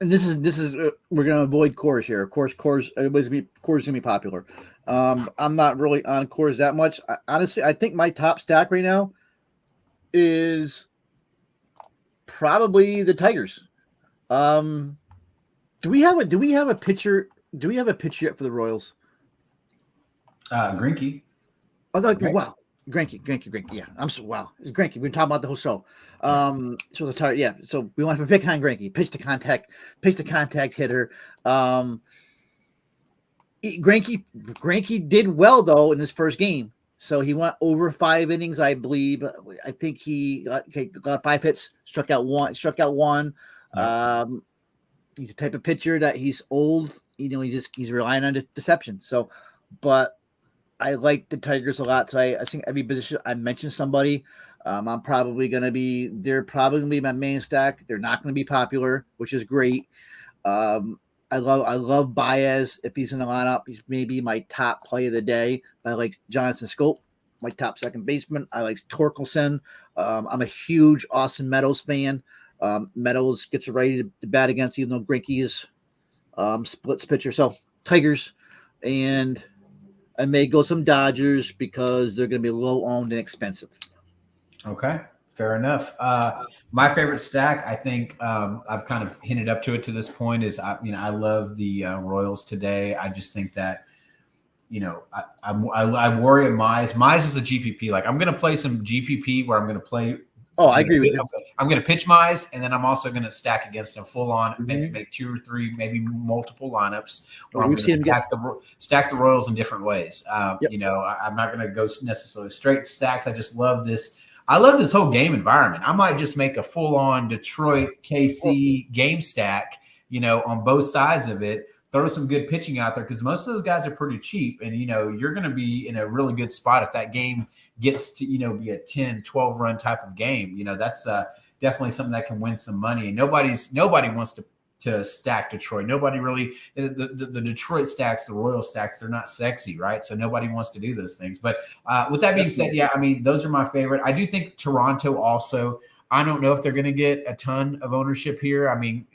[SPEAKER 2] and this is we're going to avoid Coors here. Of course, Coors is going to be popular. I'm not really on Coors that much. Honestly, I think my top stack right now is probably the Tigers. Do we have a pitcher? Do we have a pitcher yet for the Royals?
[SPEAKER 1] Greinke.
[SPEAKER 2] Oh, wow. Greinke. Yeah, wow. It's Greinke. We've been talking about the whole show. So the Tigers, yeah. So we want to pick on Greinke, pitch to contact hitter. Greinke did well though in his first game. So he went over 5 innings, I believe. I think he got 5 hits, struck out one. He's the type of pitcher that he's old. He's relying on deception. So, but I like the Tigers a lot today. I think every position I mentioned somebody. They're probably going to be my main stack. They're not going to be popular, which is great. I love Baez. If he's in the lineup, he's maybe my top play of the day. I like Jonathan Scope, my top second baseman. I like Torkelson. I'm a huge Austin Meadows fan. Meadows gets ready to bat against, even though Greinke is splits pitcher. So Tigers, and I may go some Dodgers because they're going to be low owned and expensive.
[SPEAKER 1] Okay. Fair enough. My favorite stack, I think I've kind of hinted up to it to this point, is I love the Royals today. I just think that I worry at Mize. Mize is a GPP. Like I'm going to play some GPP where I'm going to play.
[SPEAKER 2] Oh, I agree with you.
[SPEAKER 1] I'm going to pitch Mize, and then I'm also going to stack against him full on, maybe make 2 or 3, maybe multiple lineups. Where I'm going to stack the Royals in different ways. I'm not going to go necessarily straight stacks. I just love this. I love this whole game environment. I might just make a full-on Detroit KC game stack, on both sides of it. Throw some good pitching out there because most of those guys are pretty cheap, and you're going to be in a really good spot if that game gets to be a 10, 12 run type of game. That's definitely something that can win some money. And nobody wants to stack Detroit. Nobody really the Detroit stacks, the Royal stacks, they're not sexy, right? So nobody wants to do those things. But with that being said, yeah, I mean, those are my favorite. I do think Toronto also, I don't know if they're going to get a ton of ownership here. I mean,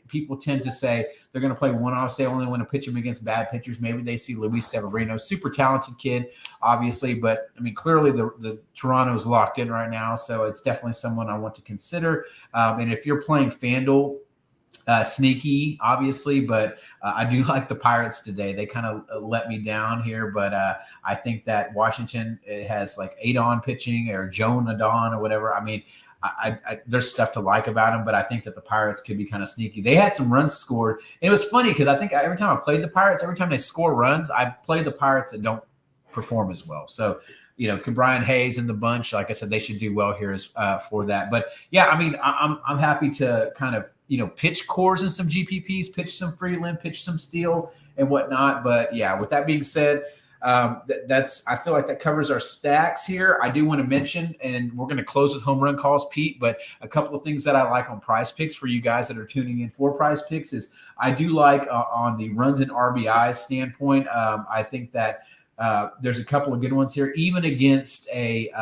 [SPEAKER 1] people tend to say they're going to play one-offs. They only want to pitch them against bad pitchers. Maybe they see Luis Severino, super talented kid, obviously. But, I mean, clearly the Toronto's locked in right now. So it's definitely someone I want to consider. And if you're playing FanDuel, sneaky, obviously, but I do like the Pirates today. They kind of let me down here, but I think that Washington has like Adon pitching or Joan Adon or whatever. I mean, I there's stuff to like about them, but I think that the Pirates could be kind of sneaky. They had some runs scored. And it was funny because I think every time I played the Pirates, every time they score runs, I play the Pirates that don't perform as well. So, Brian Hayes and the bunch, like I said, they should do well here for that. But yeah, I mean, I'm happy to kind of, pitch cores and some GPPs, pitch some Freeland, pitch some Steele and whatnot. But yeah, with that being said, I feel like that covers our stacks here. I do want to mention, and we're going to close with home run calls, Pete, but a couple of things that I like on PrizePicks for you guys that are tuning in for PrizePicks is I do like on the runs and RBI standpoint. I think that there's a couple of good ones here, even against a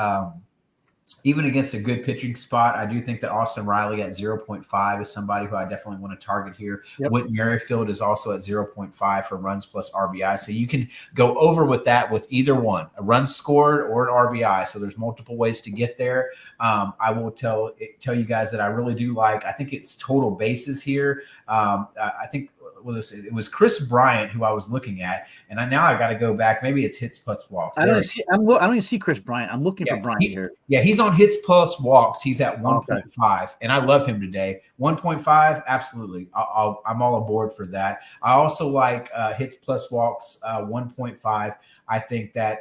[SPEAKER 1] good pitching spot. I do think that Austin Riley at 0.5 is somebody who I definitely want to target here. Yep. Whit Merrifield is also at 0.5 for runs plus RBI. So you can go over with that with either one, a run scored or an RBI. So there's multiple ways to get there. I will tell you guys that I really do like, I think it's total bases here. I think it was Chris Bryant who I was looking at, and now I got to go back. Maybe it's hits plus walks.
[SPEAKER 2] I don't even see Chris Bryant. I'm looking for Bryant here.
[SPEAKER 1] Yeah, he's on hits plus walks. He's at 1.5,
[SPEAKER 2] okay.
[SPEAKER 1] And I love him today. 1.5, absolutely. I'm all aboard for that. I also like hits plus walks 1.5. I think that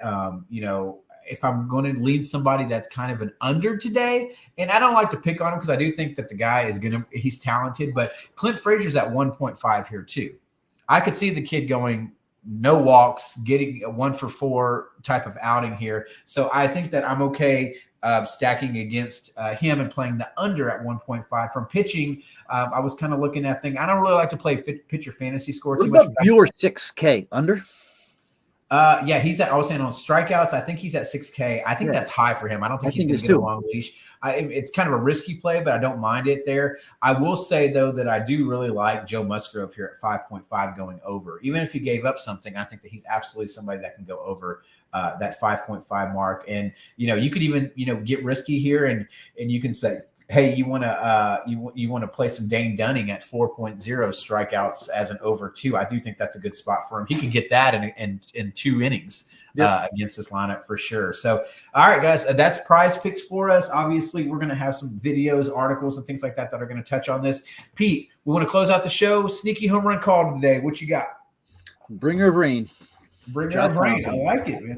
[SPEAKER 1] if I'm going to lead somebody that's kind of an under today, and I don't like to pick on him because I do think that the guy he's talented, but Clint Frazier's at 1.5 here too. I could see the kid going no walks, getting a 1 for 4 type of outing here. So I think that I'm okay stacking against him and playing the under at 1.5. From pitching, I was kind of looking at things. I don't really like to play pitcher fantasy score too much.
[SPEAKER 2] Bueller 6K under?
[SPEAKER 1] Yeah, I was saying on strikeouts, I think he's at 6K. I think that's high for him. I don't think he's going to get a long leash. It's kind of a risky play, but I don't mind it there. I will say, though, that I do really like Joe Musgrove here at 5.5 going over. Even if he gave up something, I think that he's absolutely somebody that can go over that 5.5 mark. And, you could even, get risky here and you can say, hey, you want to play some Dane Dunning at 4.0 strikeouts as an over 2. I do think that's a good spot for him. He could get that in 2 innings against this lineup for sure. So, all right, guys, that's PrizePicks for us. Obviously, we're going to have some videos, articles, and things like that are going to touch on this. Pete, we want to close out the show. Sneaky home run call today. What you got?
[SPEAKER 2] Bringer of rain.
[SPEAKER 1] Bringer of rain. I like it, man.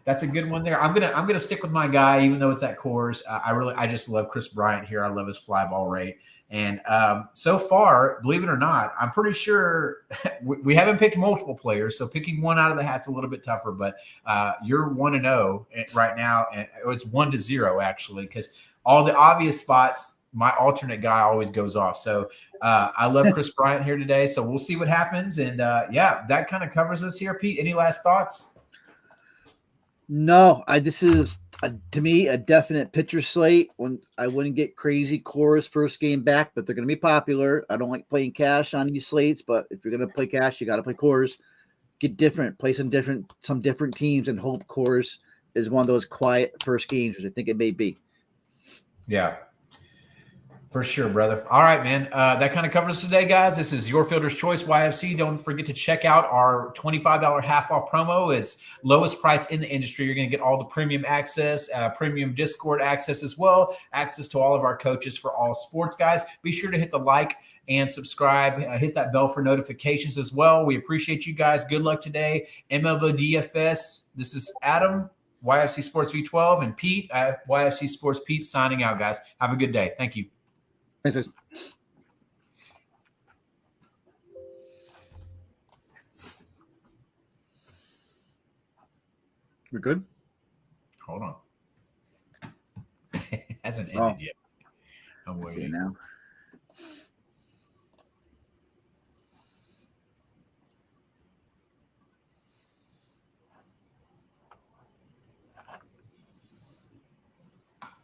[SPEAKER 1] That's a good one there. I'm gonna stick with my guy, even though it's at Coors. I just love Chris Bryant here. I love his fly ball rate. And so far, believe it or not, I'm pretty sure we haven't picked multiple players. So picking one out of the hat's a little bit tougher. But you're 1-0 right now, and it's 1-0 actually, because all the obvious spots, my alternate guy always goes off. So I love Chris Bryant here today. So we'll see what happens. And that kind of covers us here. Pete, any last thoughts?
[SPEAKER 2] No, this is to me a definite pitcher slate. When I wouldn't get crazy Coors first game back, but they're going to be popular. I don't like playing cash on these slates, but if you're going to play cash, you got to play Coors. Get different, play some different teams, and hope Coors is one of those quiet first games, which I think it may be.
[SPEAKER 1] Yeah. For sure, brother. All right, man. That kind of covers today, guys. This is Your Fielder's Choice YFC. Don't forget to check out our $25 half-off promo. It's lowest price in the industry. You're going to get all the premium access, premium Discord access as well, access to all of our coaches for all sports, guys. Be sure to hit the like and subscribe. Hit that bell for notifications as well. We appreciate you guys. Good luck today. MLB DFS. This is Adam, YFC Sports V12, and Pete, YFC Sports Pete, signing out, guys. Have a good day. Thank you.
[SPEAKER 2] Thanks. We're good?
[SPEAKER 1] Hold on. It hasn't ended yet. I'm waiting
[SPEAKER 2] now.